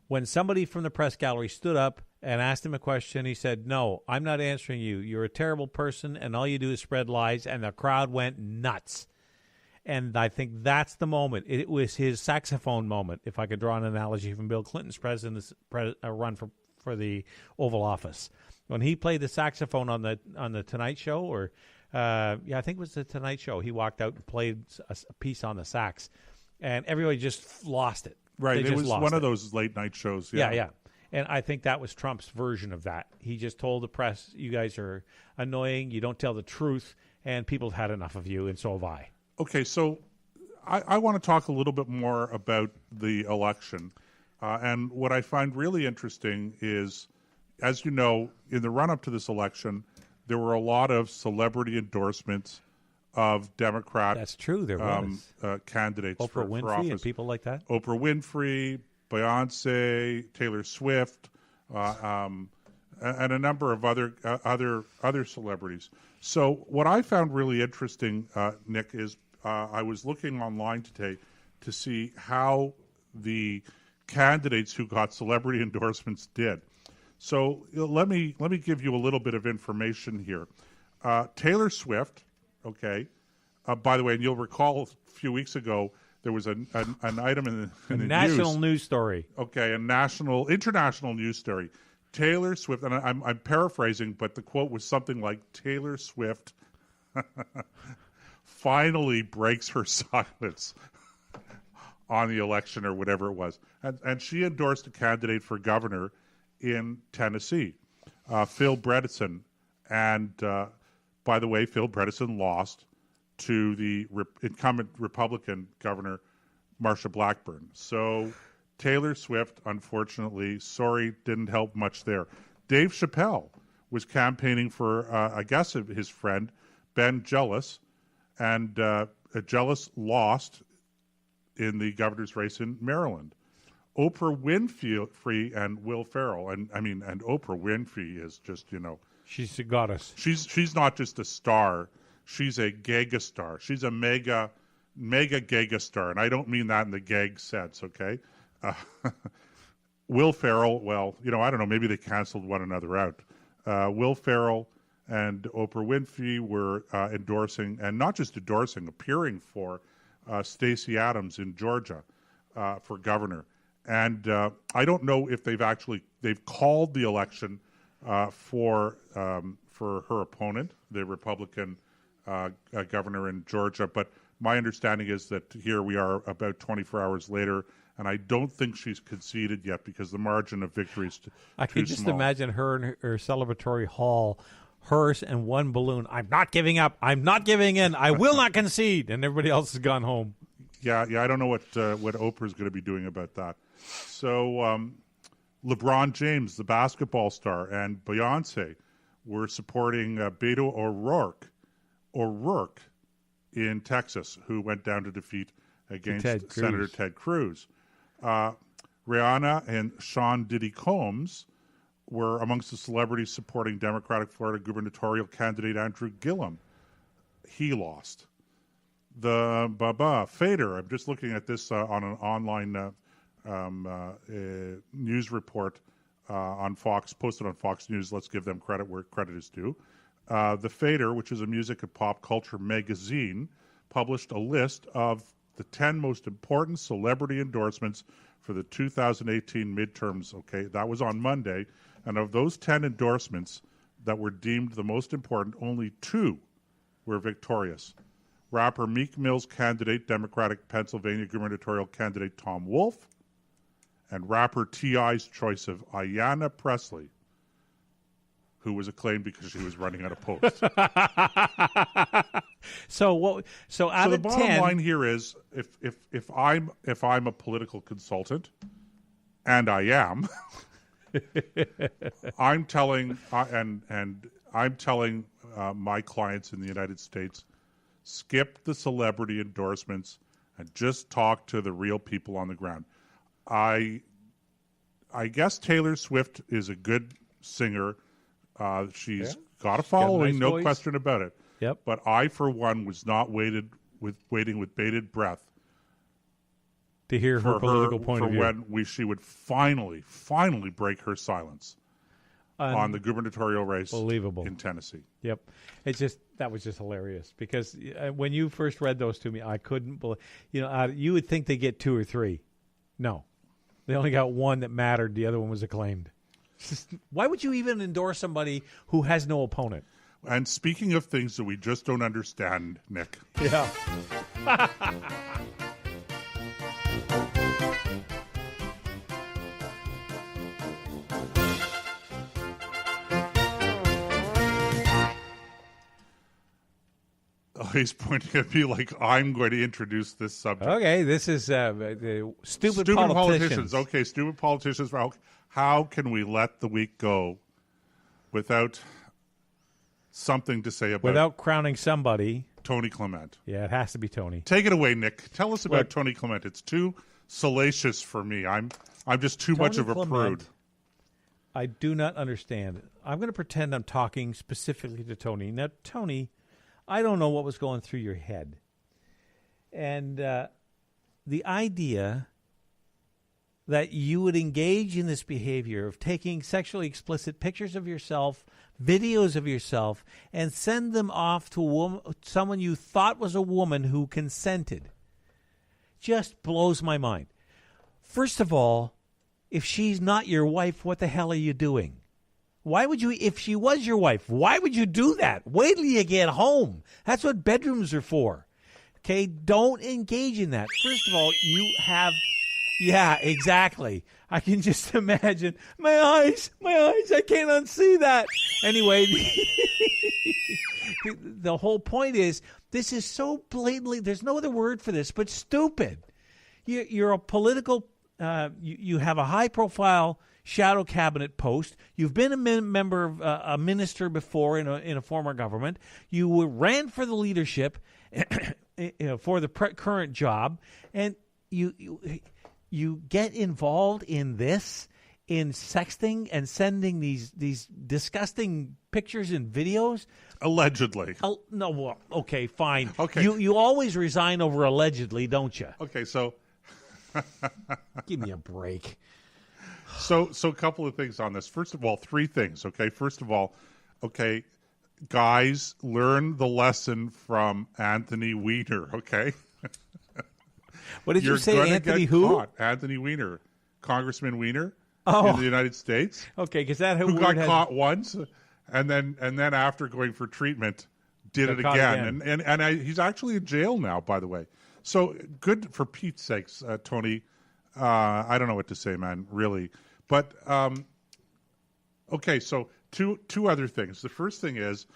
When somebody from the press gallery stood up and asked him a question, he said, "No, I'm not answering you. You're a terrible person, and all you do is spread lies," and the crowd went nuts. And I think that's the moment. It was his saxophone moment, if I could draw an analogy from Bill Clinton's run for the Oval Office. When he played the saxophone on the Tonight Show, or I think it was the Tonight Show, he walked out and played a piece on the sax, and everybody just lost it. Right, it was one of those late night shows. Yeah. And I think that was Trump's version of that. He just told the press, "You guys are annoying. You don't tell the truth, and people have had enough of you, and so have I." Okay, so I want to talk a little bit more about the election. And what I find really interesting is, as you know, in the run-up to this election, there were a lot of celebrity endorsements of Democrat That's true. There was candidates Oprah for Winfrey office. and people like that. Oprah Winfrey, Beyonce, Taylor Swift, and a number of other celebrities. So what I found really interesting, Nick, is I was looking online today to see how the candidates who got celebrity endorsements did. So let me give you a little bit of information here. Taylor Swift, okay. By the way, and you'll recall a few weeks ago there was an item in the national news story. Okay, international news story. Taylor Swift, and I'm paraphrasing, but the quote was something like, "Taylor Swift finally breaks her silence on the election," or whatever it was. And she endorsed a candidate for governor in Tennessee, Phil Bredesen. And by the way, Phil Bredesen lost to the incumbent Republican governor, Marsha Blackburn. So Taylor Swift, unfortunately, didn't help much there. Dave Chappelle was campaigning for, I guess, his friend, Ben Jealous, and Jealous lost in the governor's race in Maryland. Oprah Winfrey and Will Ferrell, and Oprah Winfrey is just, she's a goddess. She's not just a star; she's a gigastar. She's a mega gigastar, and I don't mean that in the gag sense. Okay, Will Ferrell. Well, I don't know. Maybe they canceled one another out. Will Ferrell and Oprah Winfrey were endorsing, and not just endorsing, appearing for Stacey Abrams in Georgia for governor. And I don't know if they've called the election for her opponent, the Republican governor in Georgia. But my understanding is that here we are about 24 hours later, and I don't think she's conceded yet because the margin of victory is too small. I can just imagine her in her celebratory hall, hers and one balloon. "I'm not giving up. I'm not giving in. I will not concede." And everybody else has gone home. Yeah. I don't know what Oprah's going to be doing about that. So LeBron James, the basketball star, and Beyonce were supporting Beto O'Rourke in Texas, who went down to defeat against Senator Ted Cruz. Rihanna and Sean Diddy Combs were amongst the celebrities supporting Democratic Florida gubernatorial candidate Andrew Gillum. He lost. The Fader, I'm just looking at this on an online news report on Fox, posted on Fox News. Let's give them credit where credit is due. The Fader, which is a music and pop culture magazine, published a list of the 10 most important celebrity endorsements for the 2018 midterms. Okay, that was on Monday. And of those 10 endorsements that were deemed the most important, only 2 were victorious. Rapper Meek Mill's candidate, Democratic Pennsylvania gubernatorial candidate Tom Wolfe, and rapper T.I.'s choice of Ayanna Pressley, who was acclaimed because she was running out of posts. So what? So out So the of bottom 10, line here is, if I'm a political consultant, and I am, I'm telling my clients in the United States, skip the celebrity endorsements and just talk to the real people on the ground. I guess Taylor Swift is a good singer. She's got a following, nice no voice. question about it. Yep. But I, for one, was not waiting with bated breath to hear her political point for of view. when she would finally break her silence on the gubernatorial race in Tennessee. Yep. That was just hilarious because when you first read those to me, I couldn't believe, you would think they get 2 or 3. No, they only got one that mattered. The other one was acclaimed. Why would you even endorse somebody who has no opponent? And speaking of things that we just don't understand, Nick. Yeah. Oh, he's pointing at me like I'm going to introduce this subject. Okay, this is the stupid politicians. Okay, stupid politicians. How can we let the week go without something to say about without crowning somebody? Tony Clement. Yeah, it has to be Tony. Take it away, Nick. Tell us about Tony Clement. It's too salacious for me. I'm just too much of a prude. I do not understand. I'm going to pretend I'm talking specifically to Tony. Now, Tony, I don't know what was going through your head. And the idea that you would engage in this behavior of taking sexually explicit pictures of yourself, videos of yourself, and send them off to someone you thought was a woman who consented just blows my mind. First of all, if she's not your wife, what the hell are you doing? Why would you, if she was your wife, why would you do that? Wait till you get home. That's what bedrooms are for. Okay, don't engage in that. First of all, you have, yeah, exactly. I can just imagine, my eyes, I can't unsee that. Anyway, the whole point is, this is so blatantly, there's no other word for this, but stupid. You're a political, you have a high-profile shadow cabinet post. You've been a member of a minister before in a former government. You ran for the leadership for the current job, and you get involved in this, in sexting and sending these disgusting pictures and videos. Allegedly. No, well, okay, fine. Okay. You always resign over allegedly, don't you? Okay, so give me a break. So a couple of things on this. First of all, 3 things, okay? First of all, okay, guys, learn the lesson from Anthony Weiner, okay? What did you say, You're Anthony get who? Caught. Anthony Weiner, Congressman Weiner in the United States. Okay, because that who got caught once, and then after going for treatment, did it again. And he's actually in jail now, by the way. So good for Pete's sakes, Tony. I don't know what to say, man, really. But, okay, so two other things. The first thing is,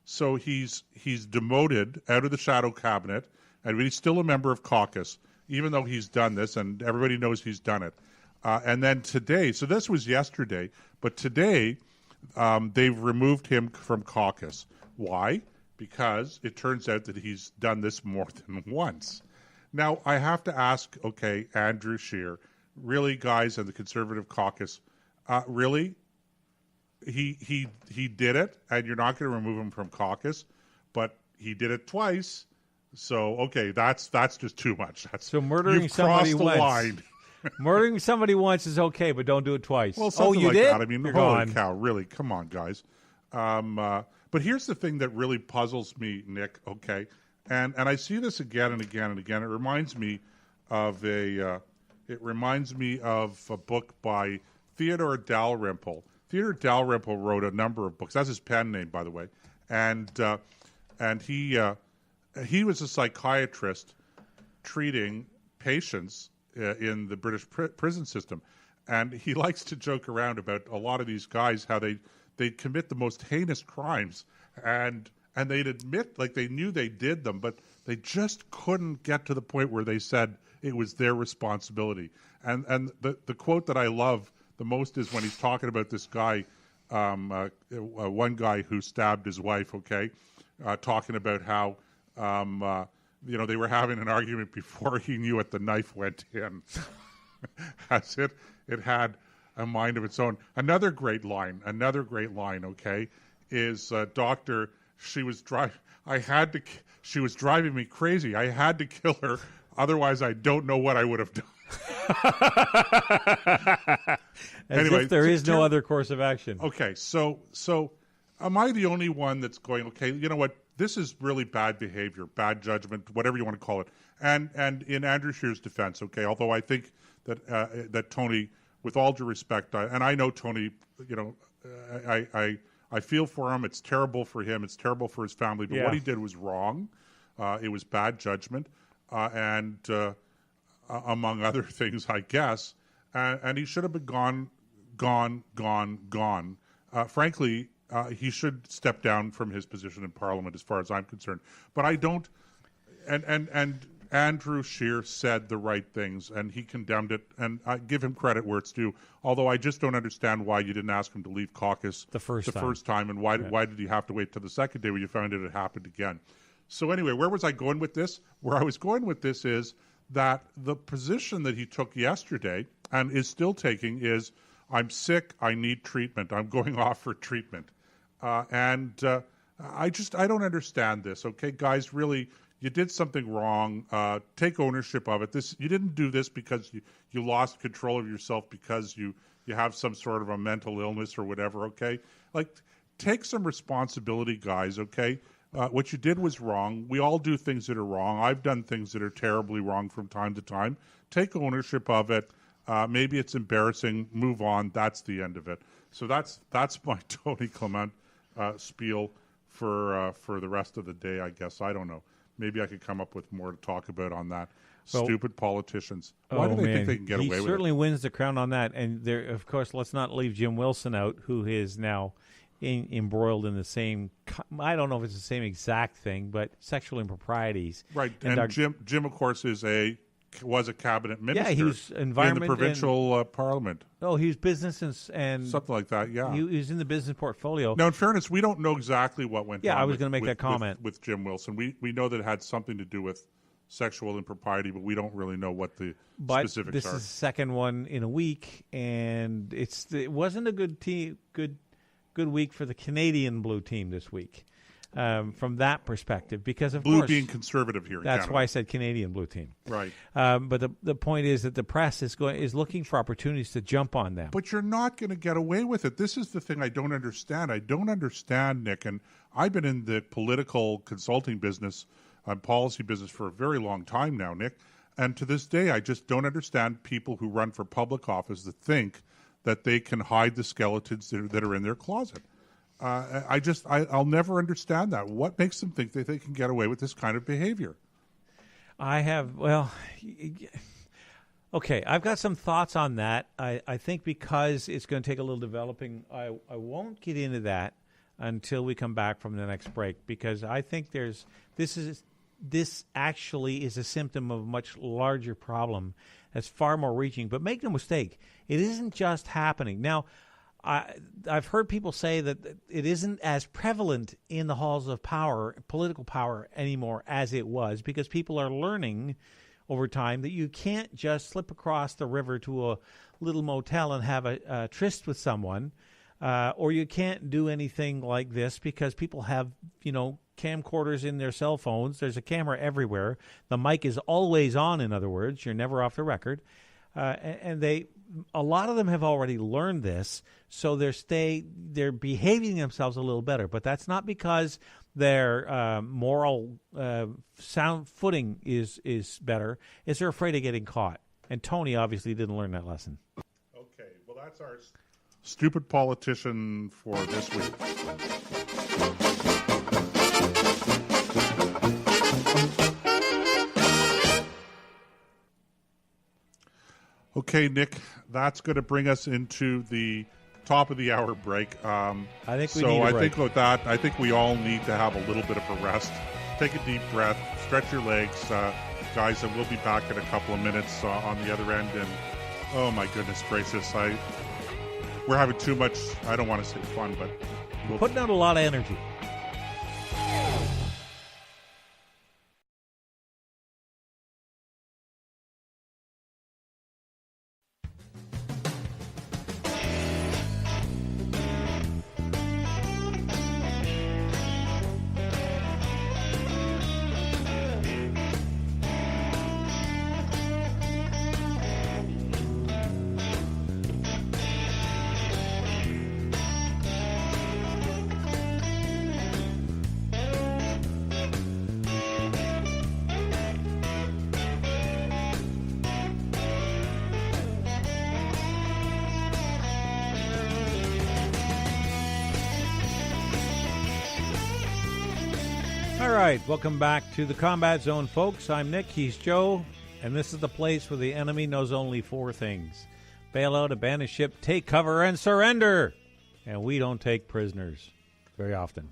he's demoted out of the shadow cabinet, and he's still a member of caucus, even though he's done this, and everybody knows he's done it. And then today, so this was yesterday, but today they've removed him from caucus. Why? Because it turns out that he's done this more than once. Now, I have to ask, okay, Andrew Scheer, really, guys, in the Conservative caucus, really? He did it, and you're not going to remove him from caucus, but he did it twice. So, okay, that's just too much. So murdering somebody once. Line. Murdering somebody once is okay, but don't do it twice. Well, something you like did? that. I mean, You're holy gone. cow, really? Come on, guys. But here's the thing that really puzzles me, Nick, okay? And I see this again and again and again. It reminds me of a book by Theodore Dalrymple. Theodore Dalrymple wrote a number of books. That's his pen name, by the way. And he was a psychiatrist treating patients in the British prison system. And he likes to joke around about a lot of these guys, how they commit the most heinous crimes, and they'd admit like they knew they did them, but they just couldn't get to the point where they said it was their responsibility. And the quote that I love the most is when he's talking about this guy, one guy who stabbed his wife, talking about how they were having an argument before he knew it, the knife went in. As it had a mind of its own. Another great line, is doctor, she was driving me crazy. I had to kill her, otherwise I don't know what I would have done. Anyway, if there is no other course of action. Okay, so am I the only one that's going, okay, you know what, this is really bad behavior, bad judgment, whatever you want to call it. And in Andrew Scheer's defense, although I think that Tony, with all due respect, and I know Tony, I feel for him. It's terrible for him. It's terrible for his family. But what he did was wrong. It was bad judgment, and among other things, I guess. And he should have been gone. Frankly, he should step down from his position in Parliament, as far as I'm concerned. But I don't. And Andrew Scheer said the right things, and he condemned it, and I give him credit where it's due. Although I just don't understand why you didn't ask him to leave caucus the first time, and why did he have to wait till the second day when you found it had happened again? So anyway, where was I going with this? Where I was going with this is that the position that he took yesterday and is still taking is, I'm sick, I need treatment, I'm going off for treatment. I don't understand this, okay, guys, really. You did something wrong. Take ownership of it. You didn't do this because you lost control of yourself because you have some sort of a mental illness or whatever, okay? Like, take some responsibility, guys, okay? What you did was wrong. We all do things that are wrong. I've done things that are terribly wrong from time to time. Take ownership of it. Maybe it's embarrassing. Move on. That's the end of it. So that's my Tony Clement spiel for the rest of the day, I guess. I don't know. Maybe I could come up with more to talk about on that. Well, stupid politicians. Why do they think they can get away with it? He certainly wins the crown on that. And there, of course, let's not leave Jim Wilson out, who is now embroiled in the same, I don't know if it's the same exact thing, but sexual improprieties. Right. And Jim, of course, was a cabinet minister. Yeah, he was environment in the provincial parliament. Oh, he was business and something like that. Yeah, he was in the business portfolio. Now, in fairness, we don't know exactly what went on. Yeah, I was going to make that comment with Jim Wilson. We know that it had something to do with sexual impropriety, but we don't really know what the specifics are. This is the second one in a week, and it wasn't a good week for the Canadian Blue team this week. From that perspective, because of Blue course being conservative here. That's Canada. why I said Canadian Blue team. Right. But the point is that the press is looking for opportunities to jump on them. But you're not going to get away with it. This is the thing I don't understand. I don't understand, Nick, and I've been in the political consulting business, policy business for a very long time now, Nick. And to this day, I just don't understand people who run for public office that think that they can hide the skeletons that are in their closet. I'll never understand that. What makes them think that they can get away with this kind of behavior? Okay, I've got some thoughts on that. I think because it's going to take a little developing, I won't get into that until we come back from the next break, because I think this actually is a symptom of a much larger problem that's far more reaching. But make no mistake, it isn't just happening. Now, I've heard people say that it isn't as prevalent in the halls of power, political power, anymore as it was, because people are learning over time that you can't just slip across the river to a little motel and have a tryst with someone, or you can't do anything like this because people have, camcorders in their cell phones. There's a camera everywhere. The mic is always on, in other words. You're never off the record. And a lot of them have already learned this, so they're behaving themselves a little better. But that's not because their moral sound footing is better. It's they're afraid of getting caught. And Tony obviously didn't learn that lesson. Okay, well, that's our stupid politician for this week. Okay, Nick, that's going to bring us into the top of the hour break. I think we so need a I break. think with that, I think we all need to have a little bit of a rest. Take a deep breath, stretch your legs, guys, and we'll be back in a couple of minutes on the other end. And oh my goodness gracious, we're having too much. I don't want to say fun, but we're putting out a lot of energy. All right, welcome back to the Combat Zone, folks. I'm Nick, he's Joe, and this is the place where the enemy knows only four things: bail out, abandon ship, take cover, and surrender. And we don't take prisoners very often.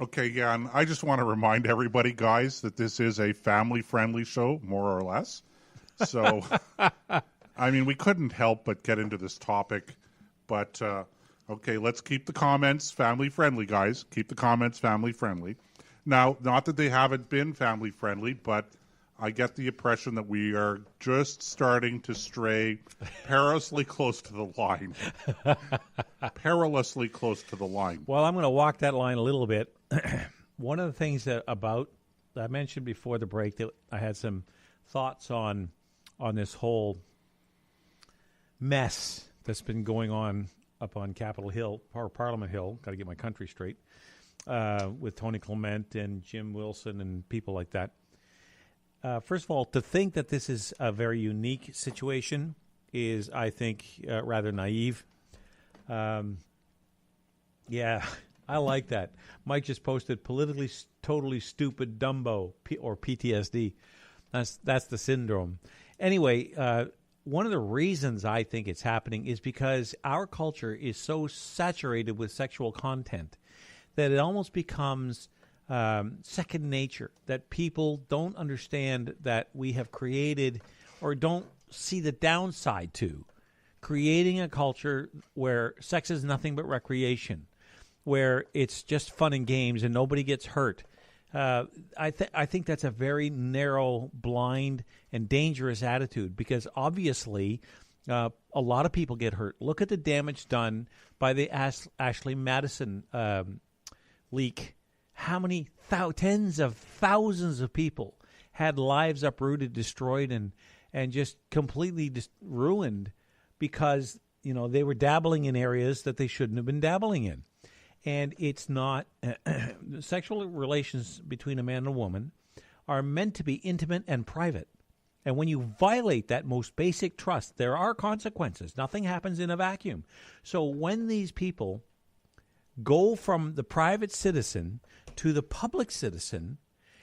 Okay, yeah, and I just want to remind everybody, guys, that this is a family-friendly show, more or less. So, I mean, we couldn't help but get into this topic, but, okay, let's keep the comments family-friendly, guys. Keep the comments family-friendly. Now, not that they haven't been family-friendly, but I get the impression that we are just starting to stray perilously close to the line. Perilously close to the line. Well, I'm going to walk that line a little bit. One of the things that I mentioned before the break that I had some thoughts on this whole mess that's been going on up on Capitol Hill, or Parliament Hill, got to get my country straight, with Tony Clement and Jim Wilson and people like that. First of all, to think that this is a very unique situation is, I think, rather naive. Yeah, I like that. Mike just posted politically totally stupid Dumbo, or PTSD. That's the syndrome. Anyway, one of the reasons I think it's happening is because our culture is so saturated with sexual content that it almost becomes second nature, that people don't understand that we have created, or don't see the downside to creating a culture where sex is nothing but recreation, where it's just fun and games and nobody gets hurt. I think that's a very narrow, blind, and dangerous attitude, because obviously a lot of people get hurt. Look at the damage done by the Ashley Madison leak. How many tens of thousands of people had lives uprooted, destroyed, and just completely ruined because, they were dabbling in areas that they shouldn't have been dabbling in. And it's not sexual relations between a man and a woman are meant to be intimate and private. And when you violate that most basic trust, there are consequences. Nothing happens in a vacuum. So when these people go from the private citizen to the public citizen,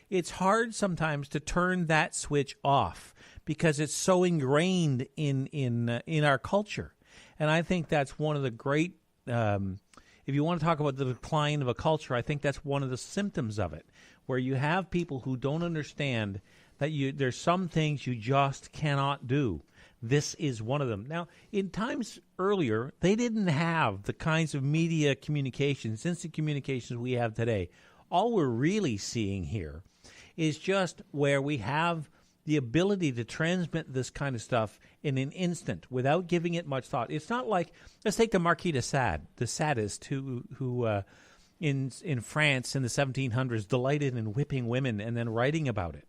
it's hard sometimes to turn that switch off because it's so ingrained in our culture. And I think that's one of the great, if you want to talk about the decline of a culture, I think that's one of the symptoms of it, where you have people who don't understand that there's some things you just cannot do. This is one of them. Now, in times earlier, they didn't have the kinds of media communications, instant communications we have today. All we're really seeing here is just where we have the ability to transmit this kind of stuff in an instant without giving it much thought. It's not like, let's take the Marquis de Sade, the sadist who in France in the 1700s delighted in whipping women and then writing about it.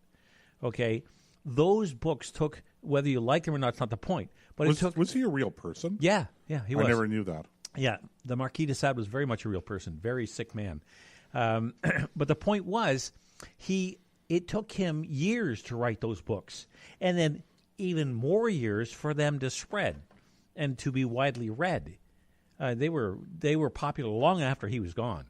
Okay? Those books took, whether you liked them or not, it's not the point. But was he a real person? Yeah, he was. I never knew that. Yeah, the Marquis de Sade was very much a real person, very sick man. But the point was, it took him years to write those books, and then even more years for them to spread and to be widely read. They were popular long after he was gone.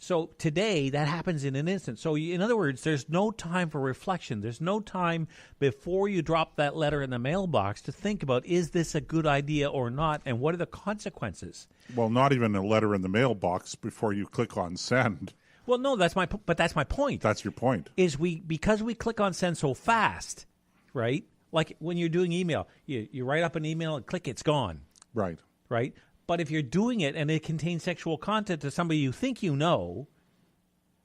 So today, that happens in an instant. So in other words, there's no time for reflection. There's no time before you drop that letter in the mailbox to think about, is this a good idea or not, and what are the consequences? Well, not even a letter in the mailbox before you click on send. Well, no, that's my point. That's your point. Is because we click on send so fast, right? Like when you're doing email, you write up an email and click, it's gone. Right. Right? But if you're doing it and it contains sexual content to somebody you think you know,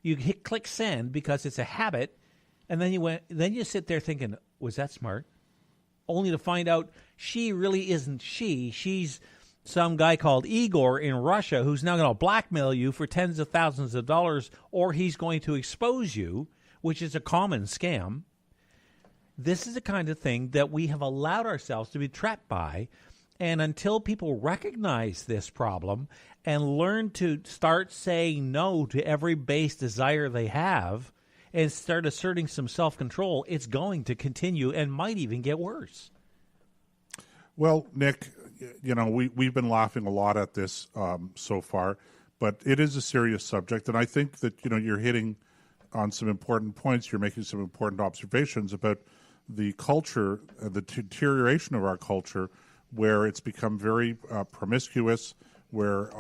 you click send because it's a habit, and then you sit there thinking, was that smart? Only to find out she really isn't she. She's some guy called Igor in Russia who's now going to blackmail you for tens of thousands of dollars, or he's going to expose you, which is a common scam. This is the kind of thing that we have allowed ourselves to be trapped by. And until people recognize this problem and learn to start saying no to every base desire they have and start asserting some self-control, it's going to continue and might even get worse. Well, Nick, we've been laughing a lot at this so far, but it is a serious subject. And I think that, you're hitting on some important points. You're making some important observations about the culture, the deterioration of our culture, where it's become very promiscuous, where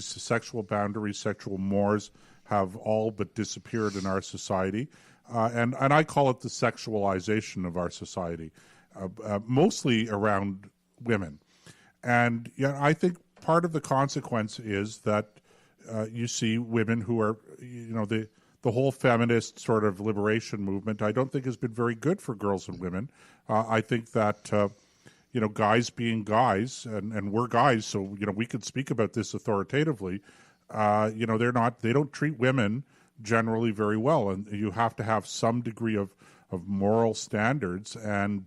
sexual boundaries, sexual mores have all but disappeared in our society. And I call it the sexualization of our society, mostly around women. And I think part of the consequence is that you see women who are, the whole feminist sort of liberation movement, I don't think has been very good for girls and women. I think that guys being guys, and we're guys, so, we could speak about this authoritatively. They don't treat women generally very well, and you have to have some degree of moral standards, and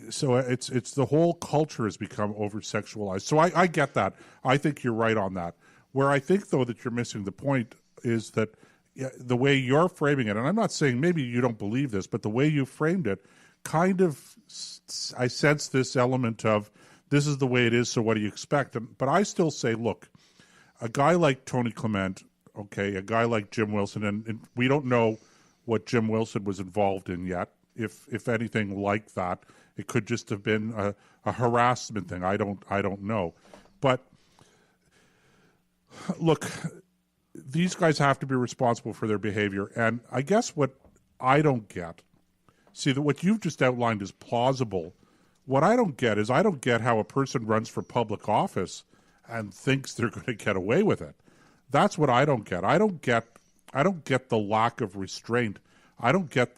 so it's the whole culture has become over-sexualized. So I get that. I think you're right on that. Where I think, though, that you're missing the point is that the way you're framing it, and I'm not saying maybe you don't believe this, but the way you framed it, kind of, I sense this element of, this is the way it is, so what do you expect? But I still say, look, a guy like Tony Clement, okay, a guy like Jim Wilson, and we don't know what Jim Wilson was involved in yet, if anything like that. It could just have been a harassment thing. I don't know. But look, these guys have to be responsible for their behavior. And I guess what I don't get, see, that what you've just outlined is plausible. What I don't get is I don't get how a person runs for public office and thinks they're going to get away with it. That's what I don't get. I don't get the lack of restraint. I don't get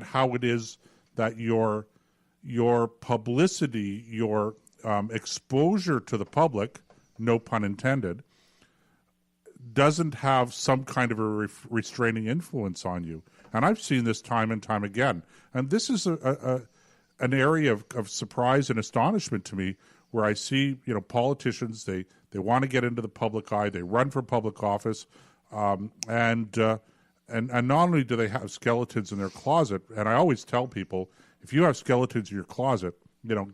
how it is that your publicity, your exposure to the public, no pun intended, doesn't have some kind of a restraining influence on you. And I've seen this time and time again. And this is an area of surprise and astonishment to me, where I see, politicians, they want to get into the public eye, they run for public office, and not only do they have skeletons in their closet, and I always tell people, if you have skeletons in your closet,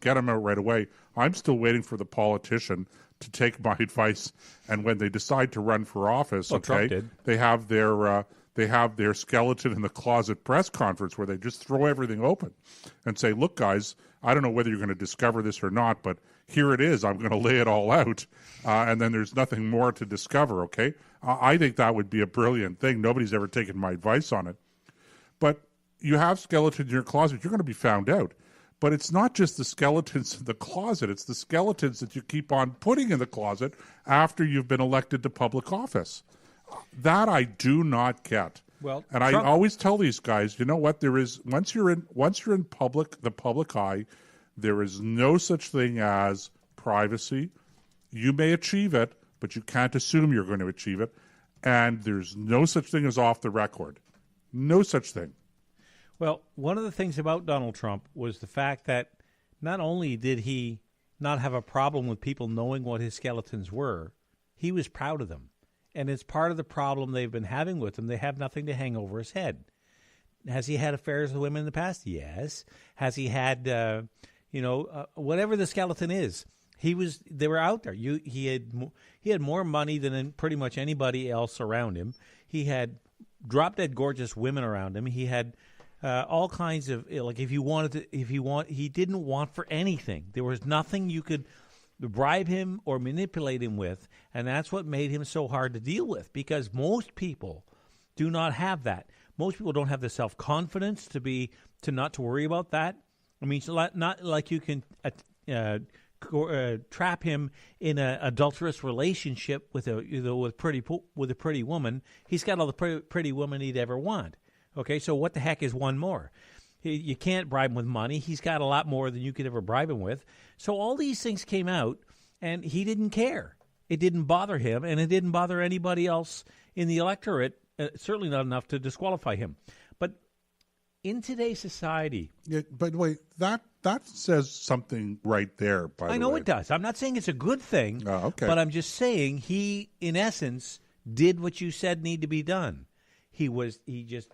get them out right away. I'm still waiting for the politician to take my advice, and when they decide to run for office, Trump did. They have their skeleton in the closet press conference where they just throw everything open and say, look, guys, I don't know whether you're going to discover this or not, but here it is. I'm going to lay it all out, and then there's nothing more to discover, okay? I think that would be a brilliant thing. Nobody's ever taken my advice on it. But you have skeletons in your closet, you're going to be found out. But it's not just the skeletons in the closet. It's the skeletons that you keep on putting in the closet after you've been elected to public office. That I do not get. Well, and I always tell these guys, you know what? There is once you're in the public eye, there is no such thing as privacy. You may achieve it, but you can't assume you're going to achieve it. And there's no such thing as off the record. No such thing. Well, one of the things about Donald Trump was the fact that not only did he not have a problem with people knowing what his skeletons were, he was proud of them. And it's part of the problem they've been having with him. They have nothing to hang over his head. Has he had affairs with women in the past? Yes. Has he had, whatever the skeleton is, They were out there. He had more money than pretty much anybody else around him. He had drop dead gorgeous women around him. He had all kinds of, like, he didn't want for anything. There was nothing you could bribe him or manipulate him with, and that's what made him so hard to deal with, because most people do not have that. Most people don't have the self-confidence to not to worry about that. I mean, it's not like you can trap him in an adulterous relationship with a pretty woman. He's got all the pretty women he'd ever want. Okay, so what the heck is one more? You can't bribe him with money. He's got a lot more than you could ever bribe him with. So all these things came out, and he didn't care. It didn't bother him, and it didn't bother anybody else in the electorate, certainly not enough to disqualify him. But in today's society... Yeah, but wait, that says something right there, by the way. I know it does. I'm not saying it's a good thing, okay. But I'm just saying he, in essence, did what you said needed to be done. He was an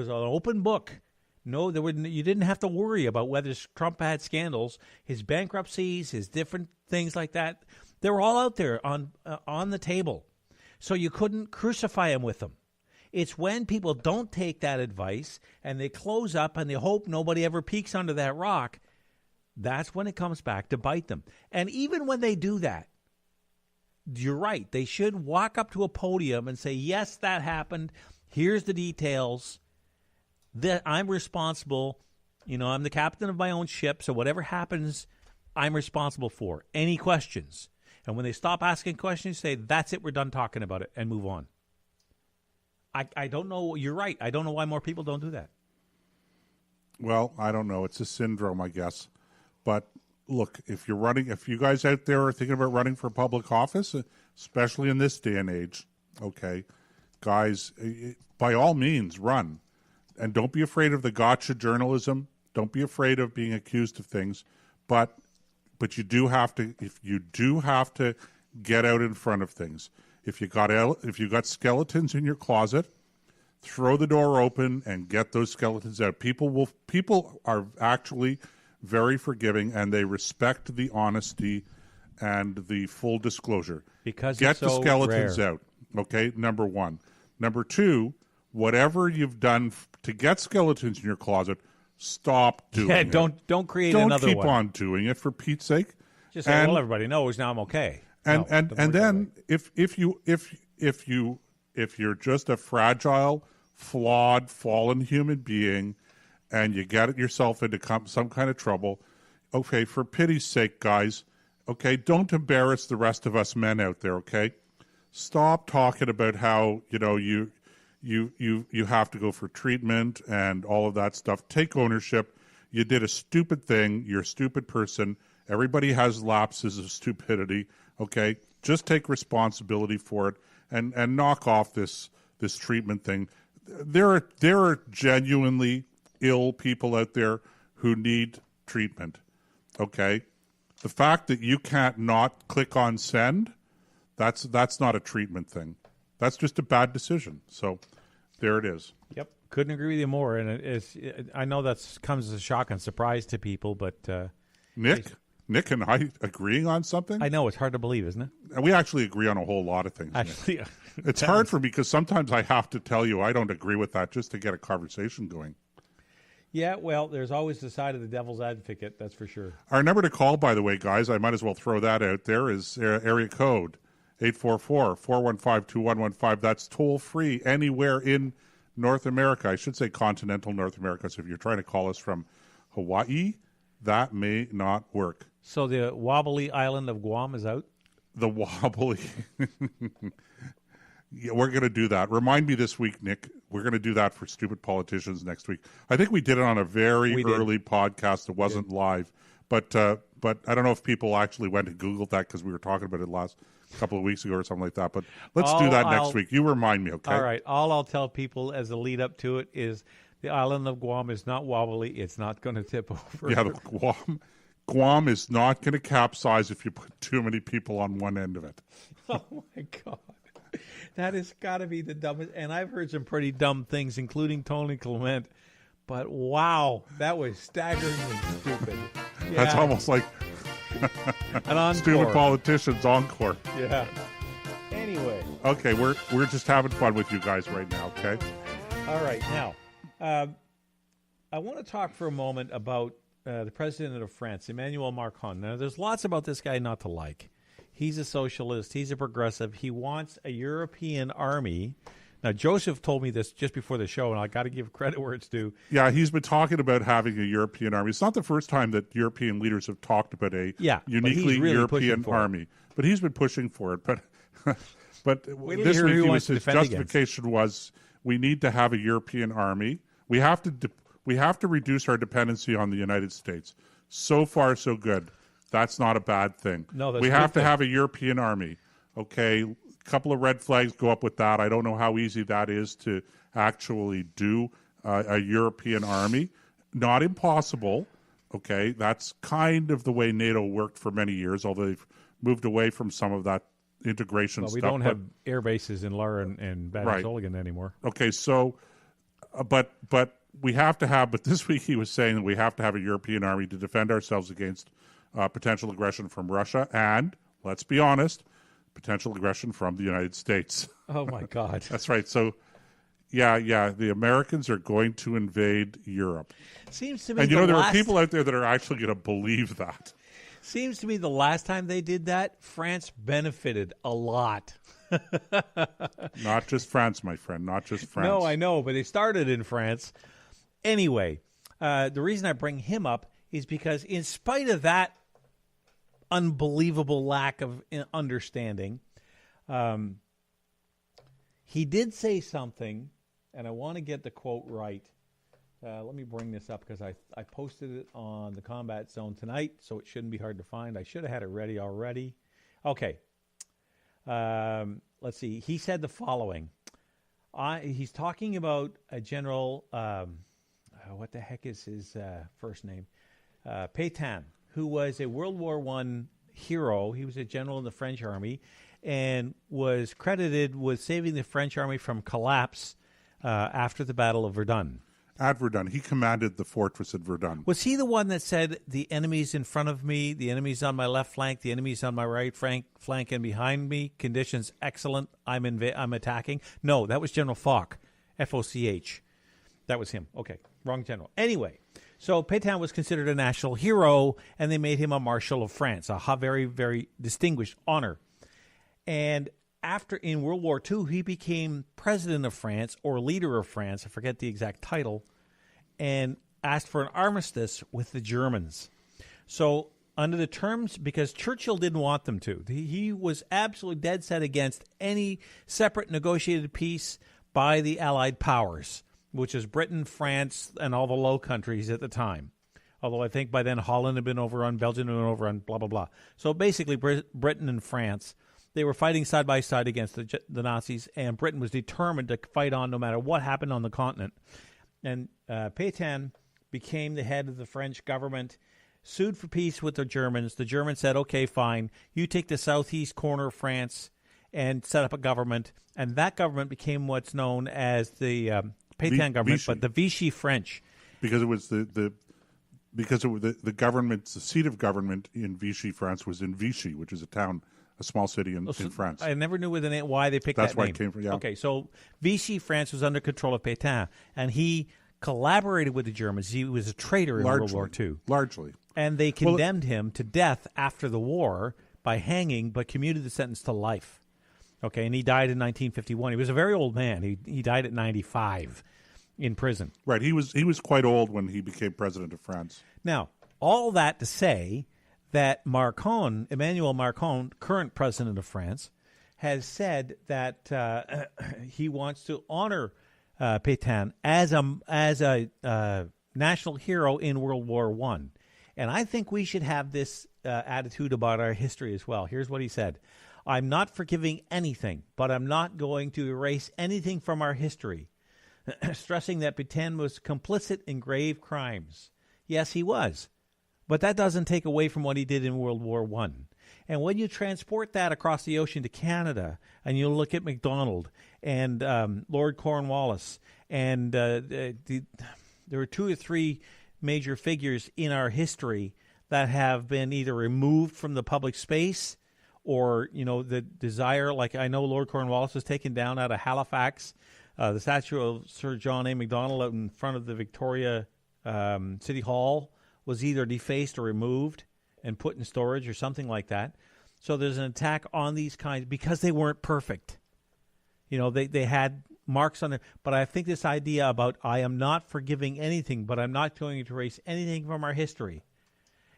open book. No, you didn't have to worry about whether Trump had scandals, his bankruptcies, his different things like that. They were all out there on the table. So you couldn't crucify him with them. It's when people don't take that advice and they close up and they hope nobody ever peeks under that rock, that's when it comes back to bite them. And even when they do that, you're right. They should walk up to a podium and say, yes, that happened. Here's the details. That I'm responsible. I'm the captain of my own ship, so whatever happens, I'm responsible for. Any questions? And when they stop asking questions, say, that's it, we're done talking about it, and move on. I don't know. You're right. I don't know why more people don't do that. Well, I don't know. It's a syndrome, I guess. But look, if you guys out there are thinking about running for public office, especially in this day and age, okay, guys, by all means, run. And don't be afraid of the gotcha journalism. Don't be afraid of being accused of things. But you do have to get out in front of things. If you got skeletons in your closet, throw the door open and get those skeletons out. People are actually very forgiving, and they respect the honesty and the full disclosure. Because get it's the so skeletons rare. out. Okay, number one. Number two, whatever you've done to get skeletons in your closet, stop doing it. Don't create another one. Don't keep on doing it, for Pete's sake. Just say, well, everybody knows now I'm okay. And then if you're just a fragile, flawed, fallen human being, and you get yourself into some kind of trouble, okay, for pity's sake, guys, okay, don't embarrass the rest of us men out there, okay? Stop talking about how you have to go for treatment and all of that stuff. Take ownership. You did a stupid thing. You're a stupid person. Everybody has lapses of stupidity. Okay, just take responsibility for it and knock off this treatment thing. There are genuinely ill people out there who need treatment. Okay, the fact that you can't not click on send, that's not a treatment thing. That's just a bad decision. So there it is. Yep, couldn't agree with you more. And I know that comes as a shock and surprise to people, but Nick and I agreeing on something? I know, it's hard to believe, isn't it? And we actually agree on a whole lot of things. Actually, it's hard for me because sometimes I have to tell you I don't agree with that just to get a conversation going. Yeah, well, there's always the side of the devil's advocate, that's for sure. Our number to call, by the way, guys, I might as well throw that out there, is area code 844-415-2115. That's toll free anywhere in North America. I should say continental North America. So if you're trying to call us from Hawaii, that may not work. So the wobbly island of Guam is out? The wobbly. Yeah, we're going to do that. Remind me this week, Nick. We're going to do that for stupid politicians next week. I think we did it on a very early podcast that wasn't live. But I don't know if people actually went and Googled that because we were talking about it last couple of weeks ago or something like that. But let's do that next week. You remind me, okay? All right. All I'll tell people as a lead up to it is the island of Guam is not wobbly. It's not going to tip over. Yeah, Guam is not going to capsize if you put too many people on one end of it. Oh, my God. That has got to be the dumbest. And I've heard some pretty dumb things, including Tony Clement. But, wow, that was staggeringly stupid. Yeah. That's almost like An encore. Stupid politicians encore. Yeah. Anyway. Okay, we're just having fun with you guys right now, okay? All right. Now, I want to talk for a moment about the president of France, Emmanuel Macron. Now, there's lots about this guy not to like. He's a socialist. He's a progressive. He wants a European army. Now, Joseph told me this just before the show, and I got to give credit where it's due. Yeah, he's been talking about having a European army. It's not the first time that European leaders have talked about a uniquely really European army. But he's been pushing for it. But this week his justification was we need to have a European army. We have to reduce our dependency on the United States. So far, so good. That's not a bad thing. No, that's we have to have a European army. Okay, a couple of red flags go up with that. I don't know how easy that is to actually do a European army. Not impossible. Okay, that's kind of the way NATO worked for many years, although they've moved away from some of that integration stuff. We don't have air bases in Lara and Bad Zolligan anymore. Okay, so, but we have to have, but this week he was saying that we have to have a European army to defend ourselves against potential aggression from Russia and, let's be honest, potential aggression from the United States. Oh, my God. That's right. So, yeah, the Americans are going to invade Europe. Seems to me and, there are people out there that are actually going to believe that. Seems to me the last time they did that, France benefited a lot. Not just France, my friend, not just France. No, I know, but they started in France. Anyway, the reason I bring him up is because in spite of that unbelievable lack of understanding, he did say something, and I want to get the quote right. Let me bring this up because I posted it on the Combat Zone tonight, so it shouldn't be hard to find. I should have had it ready already. Okay. Let's see. He said the following. He's talking about a general, what the heck is his first name? Pétain, who was a World War I hero. He was a general in the French army and was credited with saving the French army from collapse after the Battle of Verdun. At Verdun. He commanded the fortress at Verdun. Was he the one that said, the enemy's in front of me, the enemy's on my left flank, the enemy's on my right flank and behind me, conditions excellent, I'm attacking? No, that was General Foch, F-O-C-H. That was him. Okay, wrong general. Anyway, so Pétain was considered a national hero, and they made him a Marshal of France, a very, very distinguished honor. And after, in World War II, he became president of France or leader of France, I forget the exact title, and asked for an armistice with the Germans. So under the terms, because Churchill didn't want them to, he was absolutely dead set against any separate negotiated peace by the Allied powers, which is Britain, France, and all the Low Countries at the time. Although I think by then Holland had been overrun, Belgium had been overrun, blah, blah, blah. So basically Britain and France, they were fighting side by side against the Nazis, and Britain was determined to fight on no matter what happened on the continent. And Pétain became the head of the French government, sued for peace with the Germans. The Germans said, okay, fine, you take the southeast corner of France and set up a government. And that government became what's known as the Pétain government, Vichy. but the Vichy French. Because it was the government, the seat of government in Vichy, France, was in Vichy, which is a small city in France. I never knew why they picked That's that why name. it came from, yeah. Okay, so Vichy France was under control of Pétain, and he collaborated with the Germans. He was a traitor in World War II. Largely. And they condemned him to death after the war by hanging, but commuted the sentence to life. Okay, and he died in 1951. He was a very old man. He died at 95 in prison. Right, he was quite old when he became president of France. Now, all that to say that Emmanuel Macron, current president of France, has said that he wants to honor Pétain as a national hero in World War I. And I think we should have this attitude about our history as well. Here's what he said. I'm not forgiving anything, but I'm not going to erase anything from our history, stressing that Pétain was complicit in grave crimes. Yes, he was. But that doesn't take away from what he did in World War I. And when you transport that across the ocean to Canada, and you look at MacDonald and Lord Cornwallis, and there were two or three major figures in our history that have been either removed from the public space or, the desire, like I know Lord Cornwallis was taken down out of Halifax. The statue of Sir John A. Macdonald out in front of the Victoria City Hall was either defaced or removed and put in storage or something like that. So there's an attack on these kinds because they weren't perfect. They had marks on it. But I think this idea about I am not forgiving anything, but I'm not going to erase anything from our history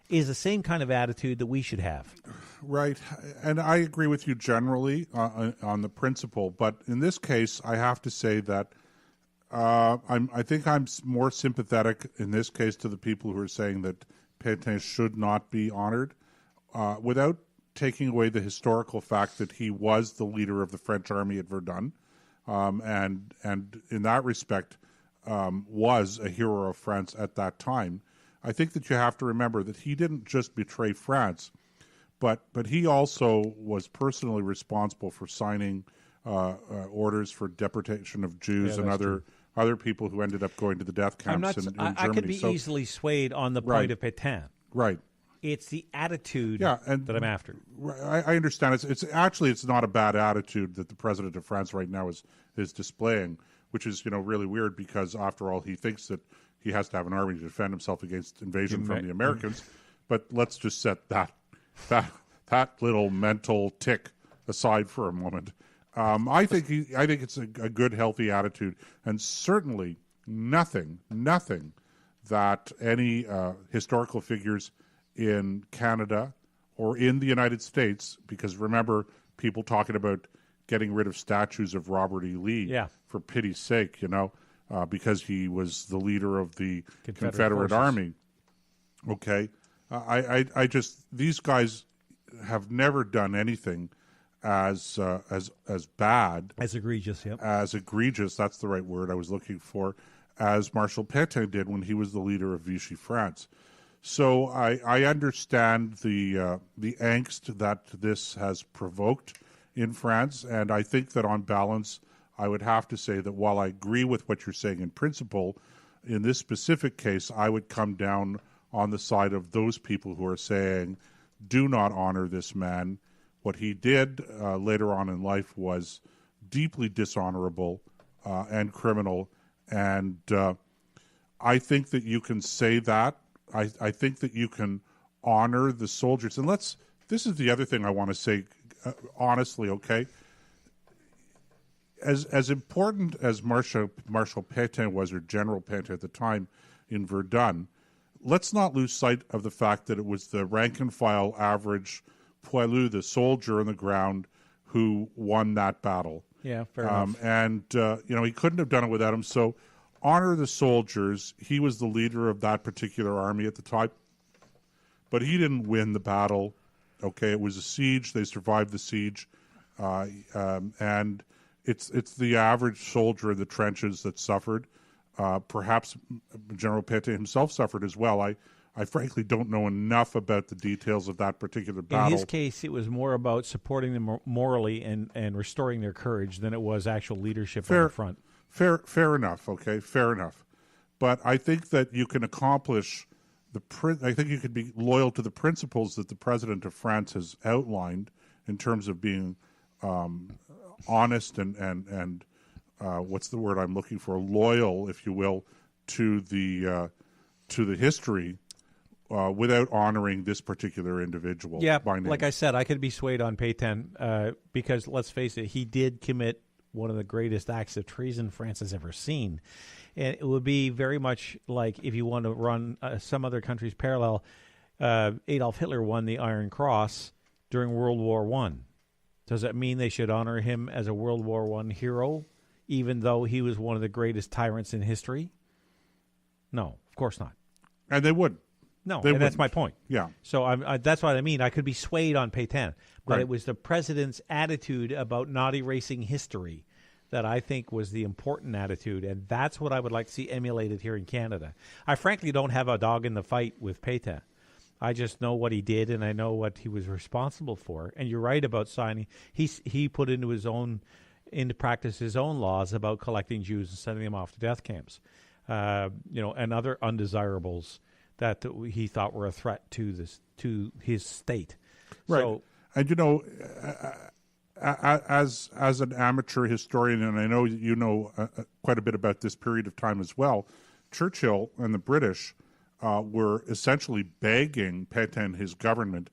is the same kind of attitude that we should have. Right. And I agree with you generally on the principle. But in this case, I have to say that I think I'm more sympathetic in this case to the people who are saying that Pétain should not be honored without taking away the historical fact that he was the leader of the French army at Verdun, and in that respect was a hero of France at that time. I think that you have to remember that he didn't just betray France, but he also was personally responsible for signing orders for deportation of Jews and other people who ended up going to the death camps in Germany. I could be easily swayed on the point of Pétain. Right. It's the attitude that I'm after. I understand. It's not a bad attitude that the president of France right now is displaying, which is really weird because after all he thinks that he has to have an army to defend himself against invasion from the Americans. But let's just set that little mental tick aside for a moment. I think it's a good, healthy attitude, and certainly nothing that any historical figures in Canada or in the United States, because remember, people talking about getting rid of statues of Robert E. Lee, for pity's sake, because he was the leader of the Confederate Army. Okay, I just these guys have never done anything as bad, as egregious. Yep. As egregious. That's the right word I was looking for. As Marshal Pétain did when he was the leader of Vichy France. So I understand the angst that this has provoked in France, and I think that on balance, I would have to say that while I agree with what you're saying in principle, in this specific case, I would come down on the side of those people who are saying, do not honor this man. What he did later on in life was deeply dishonorable and criminal, and I think that you can say that. I think that you can honor the soldiers. And this is the other thing I want to say honestly, okay? As important as Marshal Pétain was, or General Pétain at the time in Verdun, let's not lose sight of the fact that it was the rank-and-file average poilu, the soldier on the ground, who won that battle. Yeah, fair enough. And, he couldn't have done it without him. So honor the soldiers. He was the leader of that particular army at the time, but he didn't win the battle. Okay, it was a siege. They survived the siege, and it's the average soldier in the trenches that suffered. Perhaps General Pétain himself suffered as well. I frankly don't know enough about the details of that particular battle. In his case, it was more about supporting them morally and restoring their courage than it was actual leadership on the front. Fair enough. Okay, fair enough. But I think that you can accomplish I think you could be loyal to the principles that the president of France has outlined in terms of being honest and what's the word I'm looking for? Loyal, if you will, to the history. Without honoring this particular individual. Yeah, by name. Like I said, I could be swayed on Pétain because, let's face it, he did commit one of the greatest acts of treason France has ever seen. And it would be very much like if you want to run some other country's parallel, Adolf Hitler won the Iron Cross during World War I. Does that mean they should honor him as a World War I hero, even though he was one of the greatest tyrants in history? No, of course not. And they would. No, and that's my point. Yeah. So that's what I mean. I could be swayed on Pétain, but Right. It was the president's attitude about not erasing history that I think was the important attitude, and that's what I would like to see emulated here in Canada. I frankly don't have a dog in the fight with Pétain. I just know what he did, and I know what he was responsible for. And you're right about signing. He put into practice his own laws about collecting Jews and sending them off to death camps, and other undesirables that he thought were a threat to his state. Right. So, and as an amateur historian, and I know you know quite a bit about this period of time as well, Churchill and the British were essentially begging Pétain and his government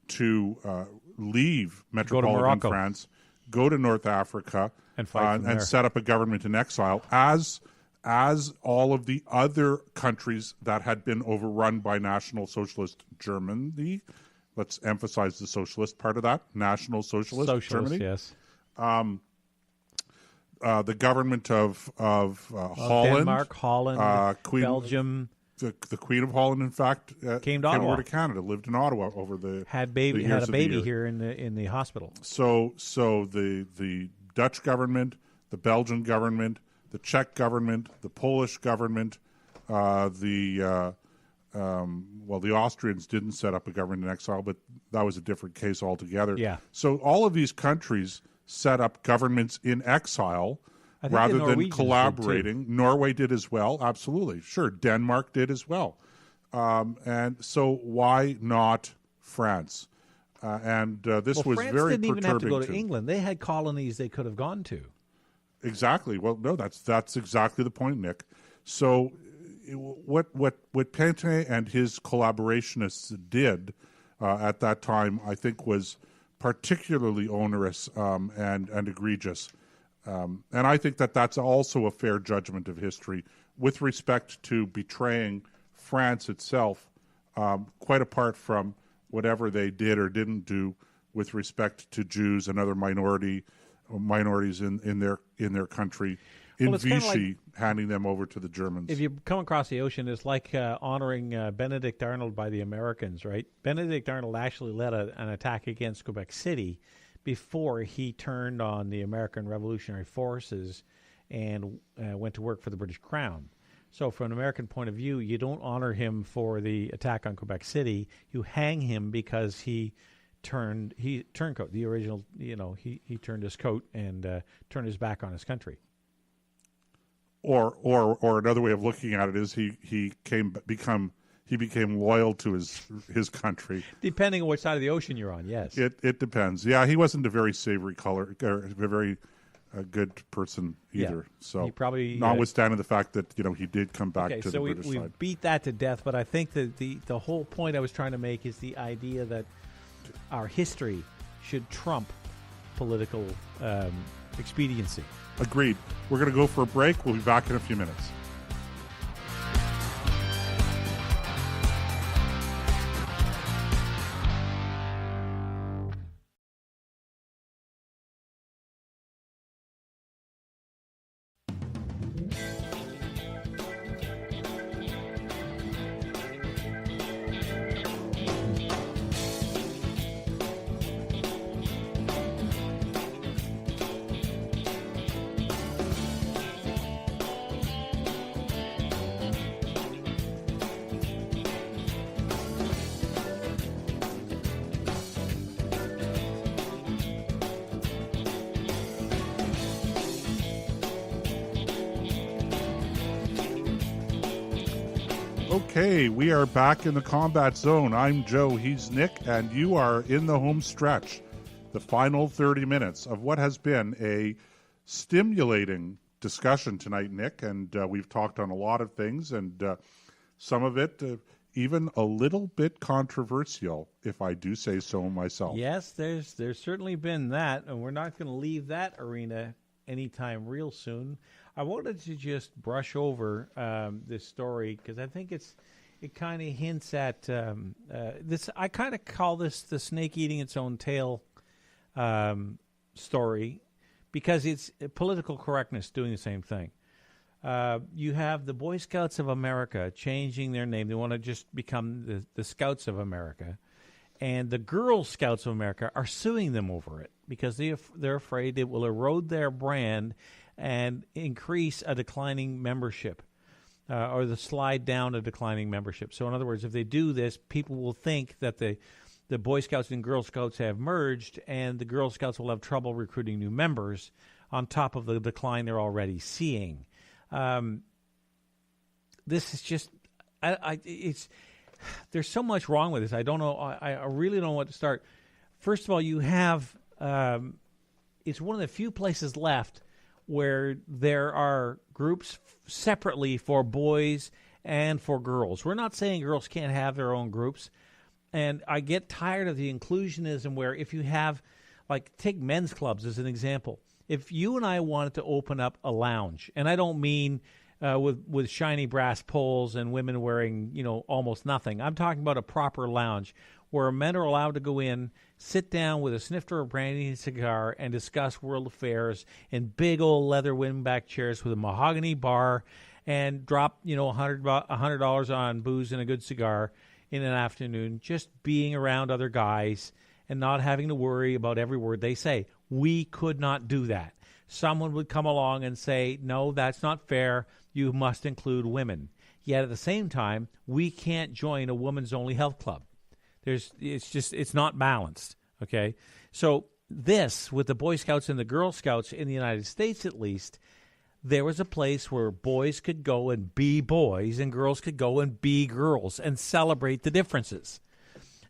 to leave metropolitan France, go to North Africa, and fight and set up a government in exile, as all of the other countries that had been overrun by National Socialist Germany. Let's emphasize the socialist part of that. National Socialist Germany. Yes. The government of Holland, Denmark, Holland, Belgium. The Queen of Holland, in fact, came over to Canada, lived in Ottawa over the had a baby here in the hospital. So the Dutch government, the Belgian government, the Czech government, the Polish government, the Austrians didn't set up a government in exile, but that was a different case altogether. Yeah. So all of these countries set up governments in exile rather than collaborating. Norway did as well, absolutely. Sure, Denmark did as well. And so why not France? This was France very didn't even have to go to too. England. They had colonies they could have gone to. Exactly. Well, no, that's exactly the point, Nick. So what Pétain and his collaborationists did at that time, I think, was particularly onerous and egregious. And I think that's also a fair judgment of history with respect to betraying France itself, quite apart from whatever they did or didn't do with respect to Jews and other minorities in their country. In Vichy, handing them over to the Germans. If you come across the ocean, it's like honoring Benedict Arnold by the Americans, right? Benedict Arnold actually led an attack against Quebec City before he turned on the American Revolutionary Forces and went to work for the British Crown. So from an American point of view, you don't honor him for the attack on Quebec City. You hang him because he turned coat. The original, he turned his coat and turned his back on his country. Or another way of looking at it is he became loyal to his country. Depending on which side of the ocean you're on, yes. It depends. Yeah, he wasn't a very savory color, or a very good person either. Yeah. So he probably, notwithstanding the fact that he did come back to the British side. So we beat that to death. But I think that the whole point I was trying to make is the idea that our history should trump political expediency. Agreed. We're going to go for a break. We'll be back in a few minutes. Okay, we are back in the combat zone. I'm Joe, he's Nick, and you are in the home stretch. The final 30 minutes of what has been a stimulating discussion tonight, Nick, and we've talked on a lot of things, and some of it even a little bit controversial, if I do say so myself. Yes, there's certainly been that, and we're not going to leave that arena anytime real soon. I wanted to just brush over this story because I think it kind of hints at this. I kind of call this the snake eating its own tail story because it's political correctness doing the same thing. You have the Boy Scouts of America changing their name. They want to just become the Scouts of America. And the Girl Scouts of America are suing them over it because they're afraid it will erode their brand and increase a declining membership or the slide down a declining membership. So in other words, if they do this, people will think that the Boy Scouts and Girl Scouts have merged and the Girl Scouts will have trouble recruiting new members on top of the decline they're already seeing. This is just, there's so much wrong with this. I don't know. I really don't know what to start. First of all, you have it's one of the few places left where there are groups separately for boys and for girls. We're not saying girls can't have their own groups. And I get tired of the inclusionism where if you have, like, take men's clubs as an example. If you and I wanted to open up a lounge, and I don't mean with shiny brass poles and women wearing, almost nothing. I'm talking about a proper lounge where men are allowed to go in, sit down with a snifter of brandy and cigar, and discuss world affairs in big old leather windback chairs with a mahogany bar, and drop $100 on booze and a good cigar in an afternoon, just being around other guys and not having to worry about every word they say. We could not do that. Someone would come along and say, no, that's not fair. You must include women. Yet at the same time, we can't join a women's only health club. It's not balanced. Okay. So this, with the Boy Scouts and the Girl Scouts in the United States, at least, there was a place where boys could go and be boys and girls could go and be girls and celebrate the differences.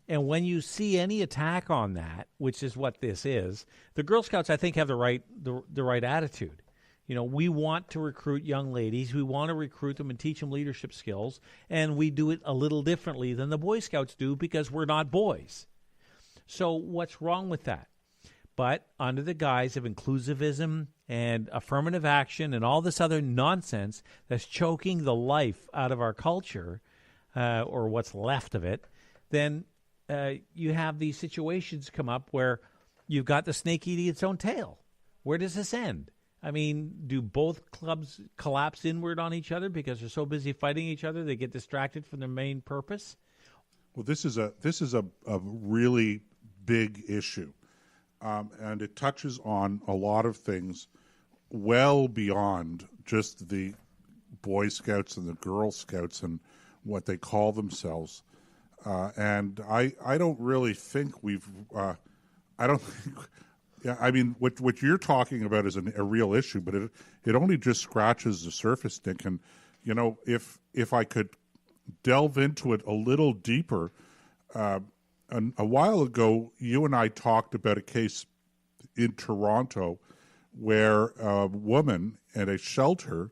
And when you see any attack on that, which is what this is, the Girl Scouts, I think, have the right attitude. We want to recruit young ladies. We want to recruit them and teach them leadership skills. And we do it a little differently than the Boy Scouts do because we're not boys. So what's wrong with that? But under the guise of inclusivism and affirmative action and all this other nonsense that's choking the life out of our culture, or what's left of it, then you have these situations come up where you've got the snake eating its own tail. Where does this end? I mean, do both clubs collapse inward on each other because they're so busy fighting each other they get distracted from their main purpose? Well, this is a really big issue, and it touches on a lot of things well beyond just the Boy Scouts and the Girl Scouts and what they call themselves. And I don't really think we've I don't think. Yeah, I mean, what you're talking about is a real issue, but it only just scratches the surface, Nick. And if I could delve into it a little deeper, a while ago, you and I talked about a case in Toronto where a woman at a shelter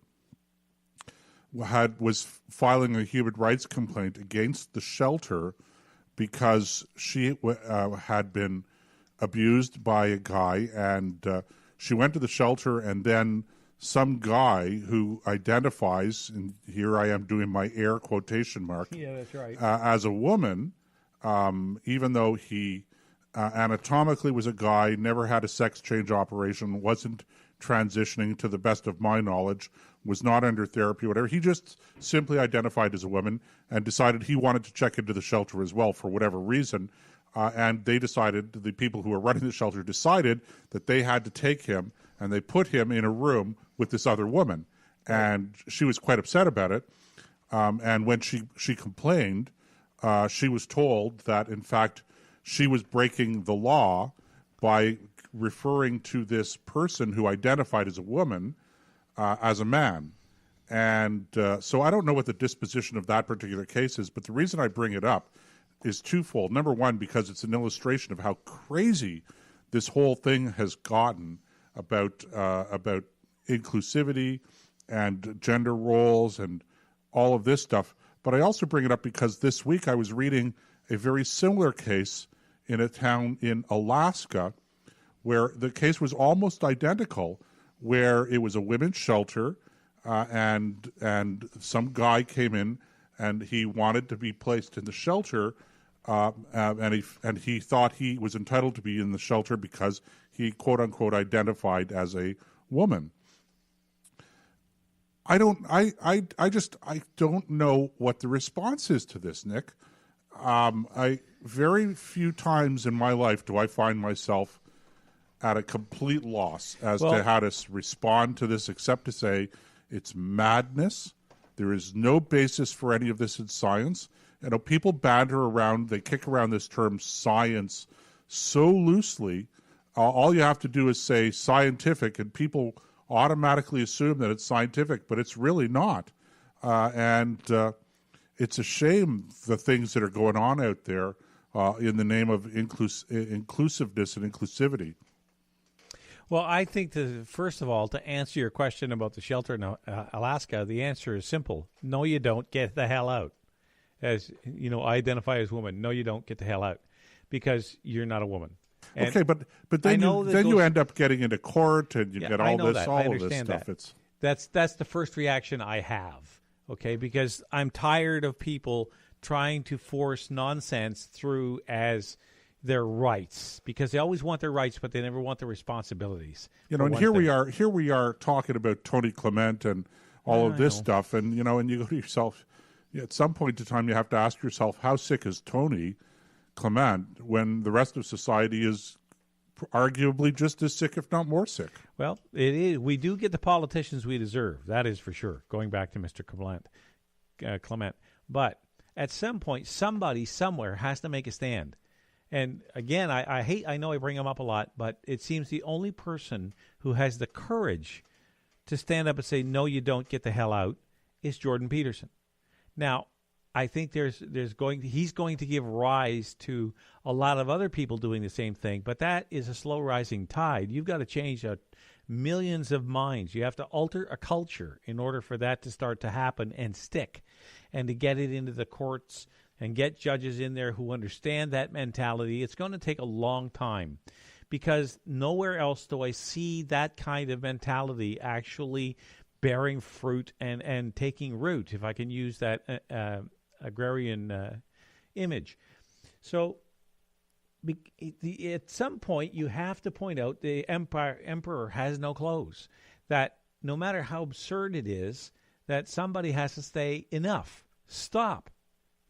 was filing a human rights complaint against the shelter because she had been abused by a guy, and she went to the shelter, and then some guy who identifies, and here I am doing my air quotation mark, yeah, that's right, as a woman, even though he anatomically was a guy, never had a sex change operation, wasn't transitioning to the best of my knowledge, was not under therapy, whatever. He just simply identified as a woman and decided he wanted to check into the shelter as well for whatever reason. And they decided, the people who were running the shelter decided that they had to take him, and they put him in a room with this other woman. And she was quite upset about it. And when she complained, she was told that, in fact, she was breaking the law by referring to this person who identified as a woman as a man. And so I don't know what the disposition of that particular case is, but the reason I bring it up is twofold. Number one, because it's an illustration of how crazy this whole thing has gotten about inclusivity and gender roles and all of this stuff. But I also bring it up because this week I was reading a very similar case in a town in Alaska where the case was almost identical, where it was a women's shelter and some guy came in and he wanted to be placed in the shelter. And he thought he was entitled to be in the shelter because he, quote unquote, identified as a woman. I don't know what the response is to this, Nick. Very few times in my life do I find myself at a complete loss as to how to respond to this, except to say it's madness. There is no basis for any of this in science. People banter around, they kick around this term science so loosely. All you have to do is say scientific, and people automatically assume that it's scientific, but it's really not. And it's a shame the things that are going on out there in the name of inclusiveness and inclusivity. Well, I think first of all, to answer your question about the shelter in Alaska, the answer is simple. No, you don't. Get the hell out. As you know, I identify as woman. No, you don't. Get the hell out, because you're not a woman. And okay, but then you end up getting into court and you get all this stuff. That's the first reaction I have. Okay, because I'm tired of people trying to force nonsense through as their rights, because they always want their rights, but they never want the responsibilities. You know, and here we are talking about Tony Clement and all of this stuff, and and you go to yourself, at some point in time, you have to ask yourself, how sick is Tony Clement when the rest of society is arguably just as sick, if not more sick? Well, it is. We do get the politicians we deserve. That is for sure. Going back to Mr. Clement, but at some point, somebody somewhere has to make a stand. And again, I know I bring him up a lot, but it seems the only person who has the courage to stand up and say, no, you don't, get the hell out, is Jordan Peterson. Now, I think he's going to give rise to a lot of other people doing the same thing, but that is a slow rising tide. You've got to change millions of minds. You have to alter a culture in order for that to start to happen and stick, and to get it into the courts and get judges in there who understand that mentality. It's going to take a long time, because nowhere else do I see that kind of mentality actually bearing fruit and taking root, if I can use that agrarian image. So at some point, you have to point out the emperor has no clothes, that no matter how absurd it is, that somebody has to say, enough, stop.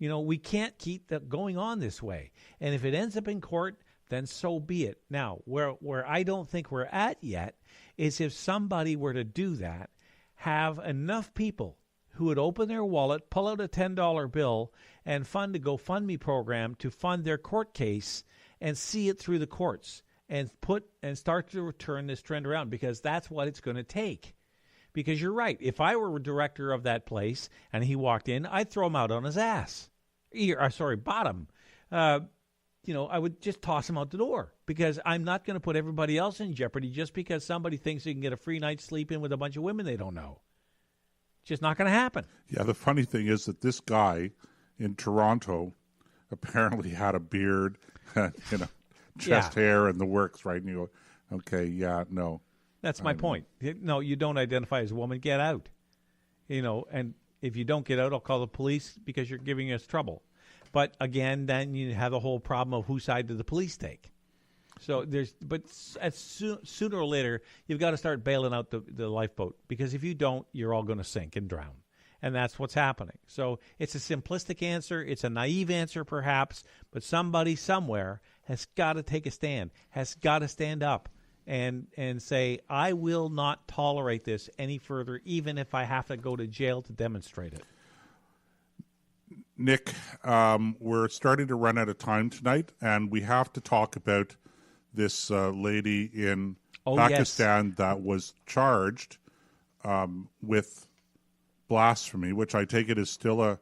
We can't keep going on this way. And if it ends up in court, then so be it. Now, where I don't think we're at yet is if somebody were to do that, have enough people who would open their wallet, pull out a $10 bill, and fund a GoFundMe program to fund their court case and see it through the courts and start to turn this trend around, because that's what it's going to take. Because you're right. If I were a director of that place and he walked in, I'd throw him out on his ass. Bottom. I would just toss him out the door, because I'm not going to put everybody else in jeopardy just because somebody thinks they can get a free night's sleep in with a bunch of women they don't know. It's just not going to happen. Yeah, the funny thing is that this guy in Toronto apparently had a beard and, chest hair and the works, right? And you go, okay, yeah, no. That's my point. No, you don't identify as a woman. Get out. And if you don't get out, I'll call the police because you're giving us trouble. But again, then you have the whole problem of whose side do the police take. So sooner or later, you've got to start bailing out the lifeboat, because if you don't, you're all going to sink and drown. And that's what's happening. So it's a simplistic answer. It's a naive answer, perhaps, but somebody somewhere has got to take a stand, has got to stand up and say, I will not tolerate this any further, even if I have to go to jail to demonstrate it. Nick, we're starting to run out of time tonight, and we have to talk about this lady in Pakistan that was charged with blasphemy, which I take it is still a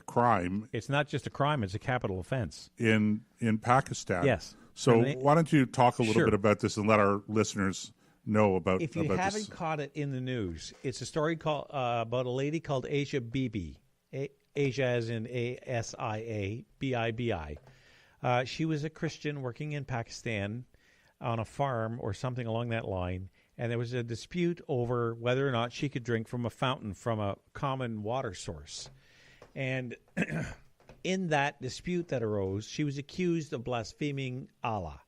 crime. It's not just a crime, it's a capital offense. In Pakistan. Yes. So why don't you talk a little bit about this and let our listeners know about this. If you haven't caught it in the news, it's a story about a lady called Asia Bibi. Asia as in A-S-I-A, B-I-B-I. She was a Christian working in Pakistan on a farm or something along that line, and there was a dispute over whether or not she could drink from a fountain from a common water source. And in that dispute that arose, she was accused of blaspheming Allah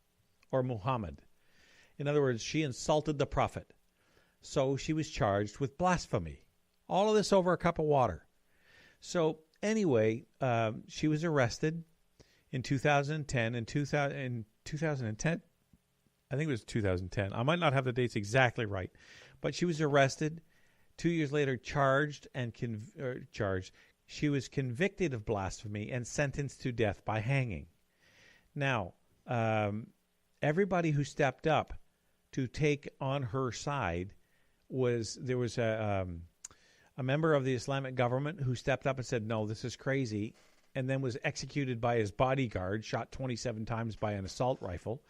or Muhammad. In other words, she insulted the prophet. So she was charged with blasphemy. All of this over a cup of water. So anyway, she was arrested in 2010. In 2010, I think it was 2010. I might not have the dates exactly right, but she was arrested. 2 years later, charged. She was convicted of blasphemy and sentenced to death by hanging. Now, everybody who stepped up to take on her side there was a a member of the Islamic government who stepped up and said, no, this is crazy, and then was executed by his bodyguard, shot 27 times by an assault rifle.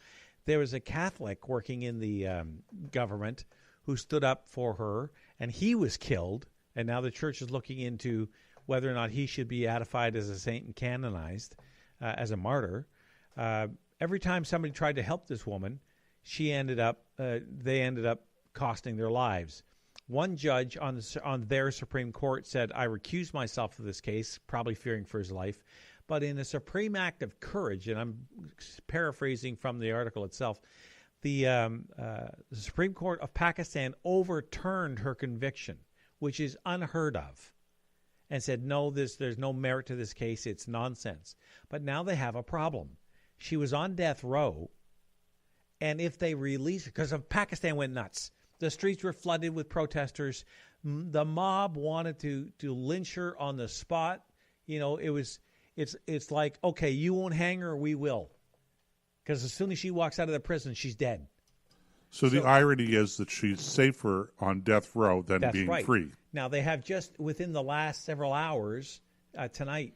There was a Catholic working in the government who stood up for her, and he was killed, and now the church is looking into whether or not he should be beatified as a saint and canonized as a martyr. Every time somebody tried to help this woman, they ended up costing their lives. One judge on their Supreme Court said, I recuse myself of this case, probably fearing for his life. But in a supreme act of courage, and I'm paraphrasing from the article itself, the Supreme Court of Pakistan overturned her conviction, which is unheard of, and said, no, there's no merit to this case. It's nonsense. But now they have a problem. She was on death row, and if they release her, because Pakistan went nuts. The streets were flooded with protesters. The mob wanted to lynch her on the spot. It's like, okay, you won't hang her, we will. Because as soon as she walks out of the prison, she's dead. So the irony is that she's safer on death row than being right. free. Now, they have just within the last several hours tonight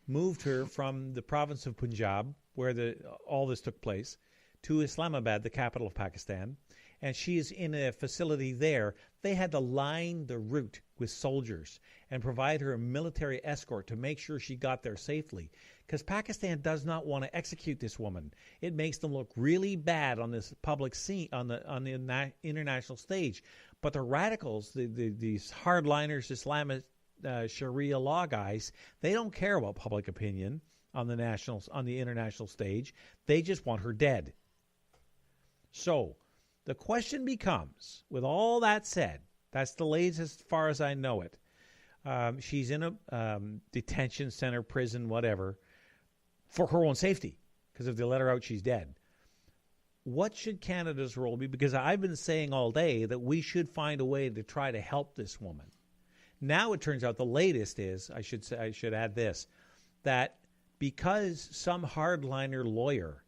moved her from the province of Punjab, where all this took place, to Islamabad, the capital of Pakistan. And she is in a facility there. They had to line the route with soldiers and provide her a military escort to make sure she got there safely. Because Pakistan does not want to execute this woman. It makes them look really bad on this public scene, on the international stage. But the radicals, these hardliners, Islamist Sharia law guys, they don't care about public opinion on the international stage. They just want her dead. So the question becomes, with all that said, that's the latest as far as I know it. She's in a detention center, prison, whatever, for her own safety, because if they let her out, she's dead. What should Canada's role be? Because I've been saying all day that we should find a way to try to help this woman. Now it turns out the latest is, I should add this, that because some hardliner lawyer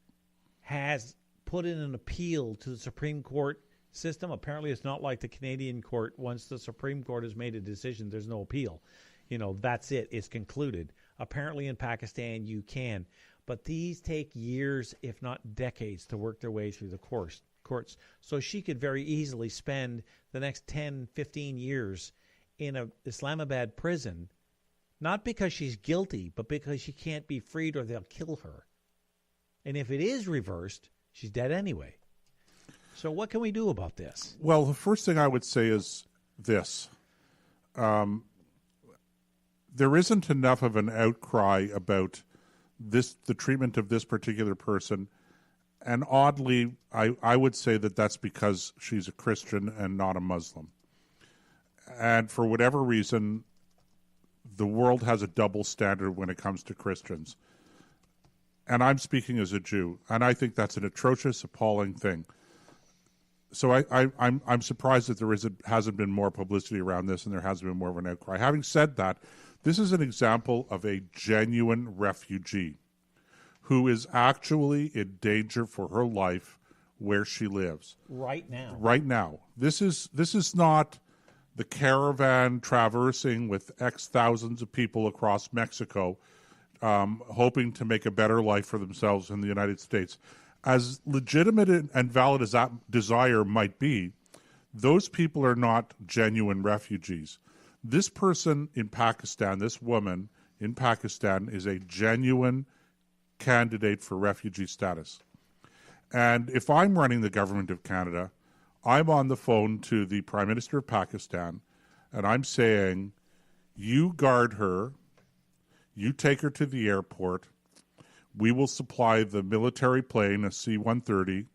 has put in an appeal to the Supreme Court system. Apparently, it's not like the Canadian court. Once the Supreme Court has made a decision, there's no appeal. That's it. It's concluded. Apparently, in Pakistan, you can. But these take years, if not decades, to work their way through the courts. So she could very easily spend the next 10, 15 years in a Islamabad prison, not because she's guilty, but because she can't be freed or they'll kill her. And if it is reversed, she's dead anyway. So what can we do about this? Well, the first thing I would say is this. There isn't enough of an outcry about the treatment of this particular person. And oddly, I would say that that's because she's a Christian and not a Muslim. And for whatever reason, the world has a double standard when it comes to Christians. And I'm speaking as a Jew, and I think that's an atrocious, appalling thing. So I'm surprised that there hasn't been more publicity around this and there hasn't been more of an outcry. Having said that, this is an example of a genuine refugee who is actually in danger for her life where she lives. Right now. Right now. This is not the caravan traversing with X thousands of people across Mexico hoping to make a better life for themselves in the United States. As legitimate and valid as that desire might be, those people are not genuine refugees. This person in Pakistan, this woman in Pakistan, is a genuine candidate for refugee status. And if I'm running the government of Canada, I'm on the phone to the Prime Minister of Pakistan, and I'm saying, you guard her, you take her to the airport, we will supply the military plane, a C-130,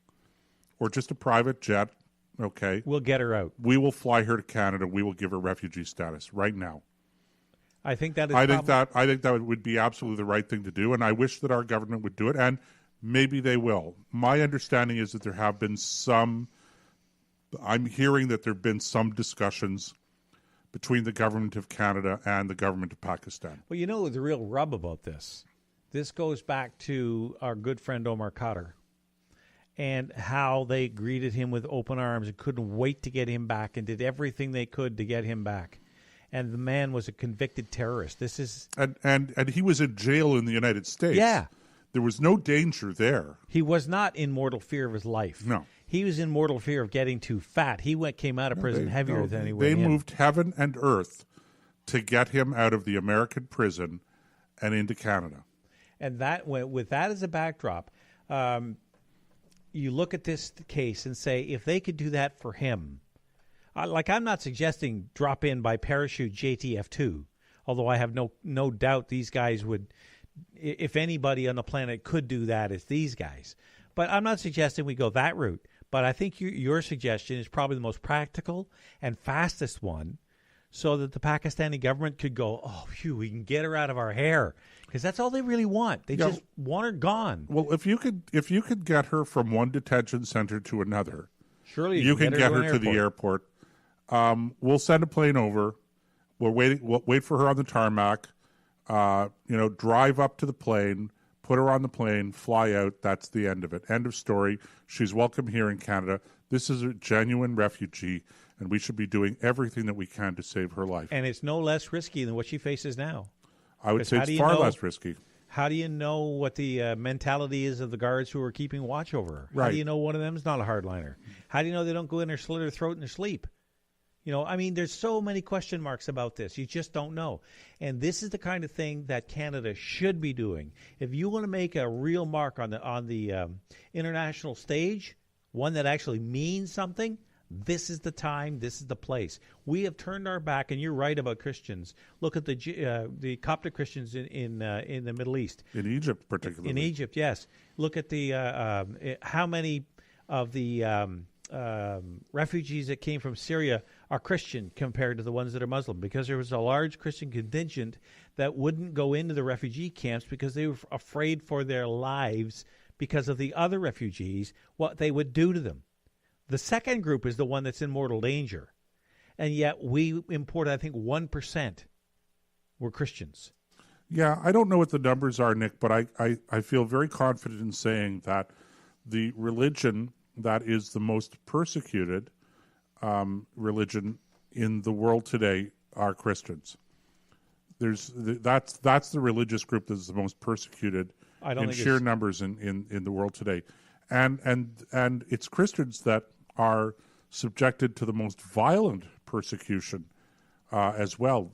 or just a private jet, okay? We'll get her out. We will fly her to Canada. We will give her refugee status right now. I think that is I think that would be absolutely the right thing to do, and I wish that our government would do it, and maybe they will. My understanding is that there have been I'm hearing that there have been some discussions between the government of Canada and the government of Pakistan. Well, the real rub about this. This goes back to our good friend Omar Khadr and how they greeted him with open arms and couldn't wait to get him back and did everything they could to get him back. and the man was a convicted terrorist. This is and he was in jail in the United States. Yeah. There was no danger there. He was not in mortal fear of his life. No. He was in mortal fear of getting too fat. He came out of prison heavier than he went They in. moved heaven and earth to get him out of the American prison and into Canada. And that, with that as a backdrop, you look at this case and say, if they could do that for him, I'm not suggesting drop in by parachute JTF2, although I have no doubt these guys would, if anybody on the planet could do that, it's these guys. But I'm not suggesting we go that route. But I think your suggestion is probably the most practical and fastest one, so that the Pakistani government could go, oh, phew, we can get her out of our hair. Because that's all they really want. They just want her gone. Well, if you could get her from one detention center to another, surely you can get her to the airport. We'll send a plane over. We'll wait for her on the tarmac. Drive up to the plane, put her on the plane, fly out. That's the end of it. End of story. She's welcome here in Canada. This is a genuine refugee, and we should be doing everything that we can to save her life. And it's no less risky than what she faces now. I would say it's far less risky. How do you know what the mentality is of the guards who are keeping watch over her? Right. How do you know one of them is not a hardliner? How do you know they don't go in there, slit her throat in her sleep? There's so many question marks about this. You just don't know. And this is the kind of thing that Canada should be doing. If you want to make a real mark on the international stage, one that actually means something, this is the time, this is the place. We have turned our back, and you're right about Christians. Look at the Coptic Christians in the Middle East. In Egypt, particularly. In Egypt, yes. Look at the how many of the refugees that came from Syria are Christian compared to the ones that are Muslim, because there was a large Christian contingent that wouldn't go into the refugee camps because they were afraid for their lives because of the other refugees, what they would do to them. The second group is the one that's in mortal danger, and yet we imported, I think, 1% were Christians. Yeah, I don't know what the numbers are, Nick, but I feel very confident in saying that the religion that is the most persecuted religion in the world today are Christians. That's the religious group that is the most persecuted in sheer numbers in the world today, and it's Christians that are subjected to the most violent persecution as well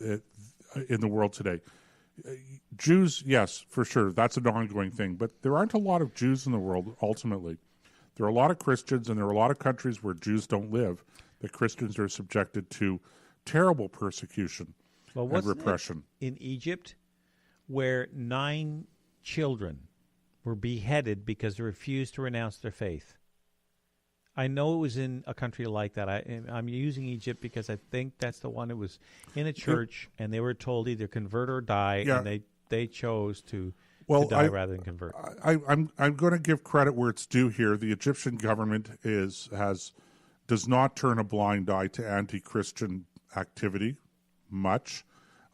in the world today. Jews, yes, for sure, that's an ongoing thing, but there aren't a lot of Jews in the world ultimately. There are a lot of Christians, and there are a lot of countries where Jews don't live, that Christians are subjected to terrible persecution and repression. In Egypt, where 9 children were beheaded because they refused to renounce their faith. I know it was in a country like that. I'm using Egypt because I think that's the one. It was in a church, and they were told either convert or die, and they chose to die rather than convert. I'm going to give credit where it's due here. The Egyptian government does not turn a blind eye to anti-Christian activity much,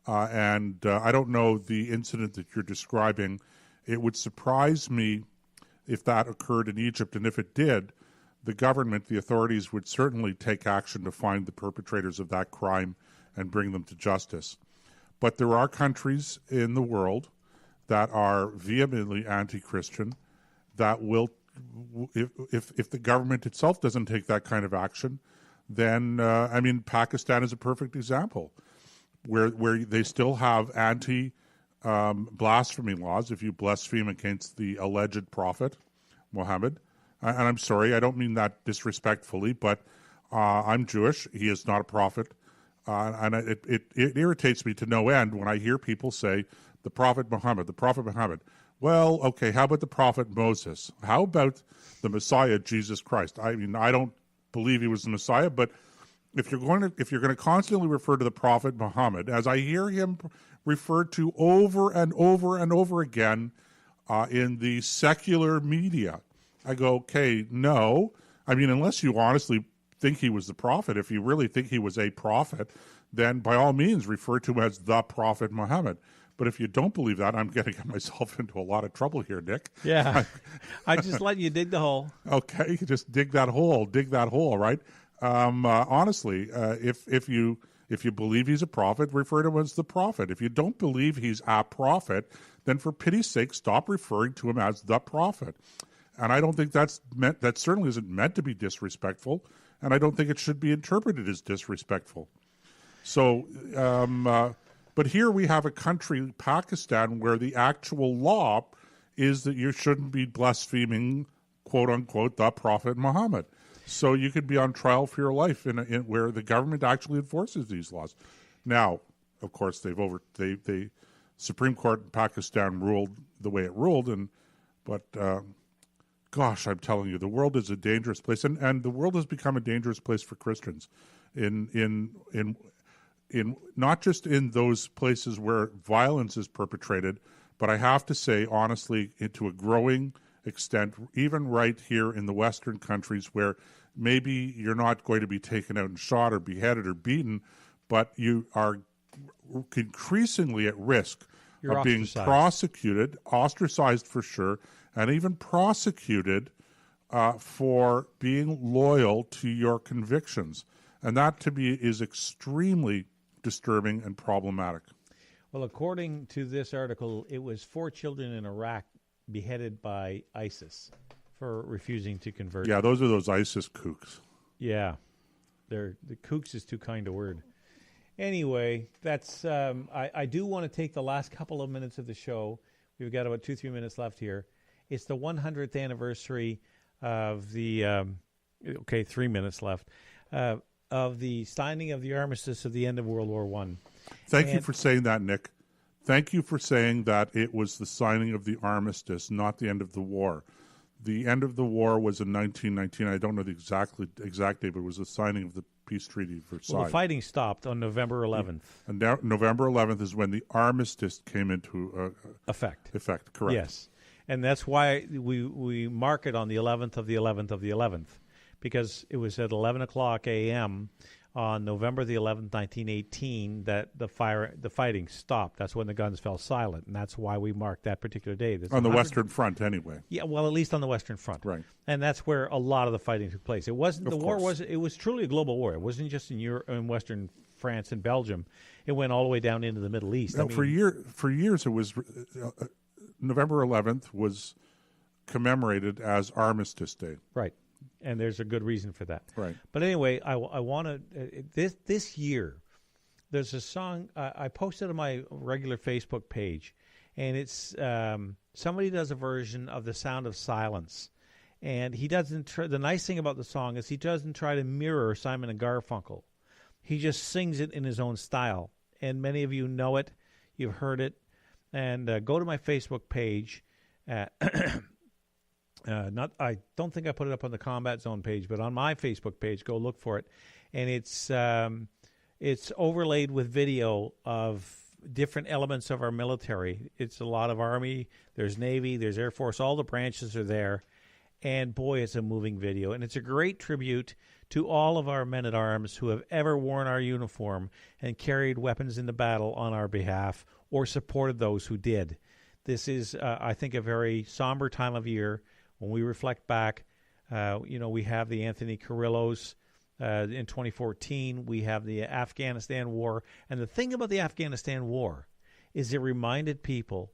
and I don't know the incident that you're describing. It would surprise me if that occurred in Egypt, and if it did, the government, the authorities, would certainly take action to find the perpetrators of that crime and bring them to justice. But there are countries in the world that are vehemently anti-Christian that will, if the government itself doesn't take that kind of action, then, Pakistan is a perfect example, where they still have blasphemy laws if you blaspheme against the alleged prophet, Muhammad. And I'm sorry, I don't mean that disrespectfully, but I'm Jewish. He is not a prophet. And it irritates me to no end when I hear people say, the prophet Muhammad, the prophet Muhammad. Well, okay, how about the prophet Moses? How about the Messiah, Jesus Christ? I mean, I don't believe he was the Messiah, but if you're going to constantly refer to the prophet Muhammad, as I hear him referred to over and over and over again in the secular media, I go, okay, no. I mean, unless you honestly think he was the prophet, if you really think he was a prophet, then by all means refer to him as the prophet Muhammad. But if you don't believe that, I'm getting myself into a lot of trouble here, Nick. Yeah, I just let you dig the hole. Okay, just dig that hole, right? Honestly, if If you believe he's a prophet, refer to him as the prophet. If you don't believe he's a prophet, then for pity's sake, stop referring to him as the prophet. And I don't think that certainly isn't meant to be disrespectful, and I don't think it should be interpreted as disrespectful. So, but here we have a country, Pakistan, where the actual law is that you shouldn't be blaspheming, quote unquote, the Prophet Muhammad. So you could be on trial for your life in where the government actually enforces these laws. Now, of course, the Supreme Court in Pakistan ruled the way it ruled, but gosh, I'm telling you, the world is a dangerous place, and the world has become a dangerous place for Christians, in not just in those places where violence is perpetrated, but I have to say, honestly, to a growing extent, even right here in the Western countries where maybe you're not going to be taken out and shot or beheaded or beaten, but you are increasingly at risk of being prosecuted, ostracized for sure, and even prosecuted for being loyal to your convictions. And that, to me, is extremely disturbing and problematic. Well, according to this article, it was 4 children in Iraq beheaded by ISIS for refusing to convert. Yeah, those are those ISIS kooks. Yeah, the kooks is too kind a word. Anyway, that's I do want to take the last couple of minutes of the show. We've got about 2-3 minutes left here. It's the 100th anniversary of the 3 minutes left of the signing of the armistice of the end of World War I. Thank you for saying that, Nick. Thank you for saying that it was the signing of the armistice, not the end of the war. The end of the war was in 1919. I don't know the exact date, but it was the signing of the peace treaty of Versailles. Well, the fighting stopped on November 11th. And now, November 11th is when the armistice came into effect. Correct. Yes. And that's why we mark it on the 11th of the 11th of the 11th, because it was at 11 o'clock a.m. on November the 11th, 1918, that the fighting stopped. That's when the guns fell silent, and that's why we mark that particular day. On the Western Front, anyway. Yeah, well, at least on the Western Front. Right. And that's where a lot of the fighting took place. It wasn't it was truly a global war. It wasn't just in Western France and Belgium. It went all the way down into the Middle East. No, for years it was November 11th was commemorated as Armistice Day. Right. And there's a good reason for that. Right. But anyway, I want to this year, there's a song I posted on my regular Facebook page, and it's somebody does a version of The Sound of Silence, and he doesn't. The nice thing about the song is he doesn't try to mirror Simon and Garfunkel. He just sings it in his own style, and many of you know it, you've heard it, and go to my Facebook page. I don't think I put it up on the Combat Zone page, but on my Facebook page, go look for it, and it's overlaid with video of different elements of our military. It's a lot of Army, there's Navy, there's Air Force, all the branches are there, and boy, it's a moving video, and it's a great tribute to all of our men-at-arms who have ever worn our uniform and carried weapons into battle on our behalf or supported those who did. This is, I think, a very somber time of year. When we reflect back, we have the Anthony Carrillos in 2014. We have the Afghanistan war. And the thing about the Afghanistan war is it reminded people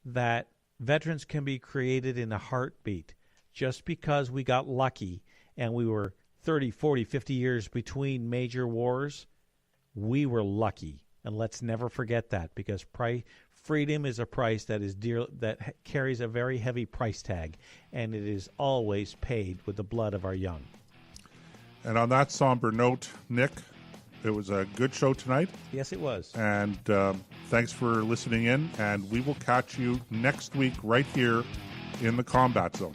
that veterans can be created in a heartbeat. Just because we got lucky and we were 30, 40, 50 years between major wars, we were lucky. And let's never forget that, because freedom is a price that is dear, that carries a very heavy price tag, and it is always paid with the blood of our young. And on that somber note, Nick, it was a good show tonight. Yes, it was. And thanks for listening in, and we will catch you next week right here in the Combat Zone.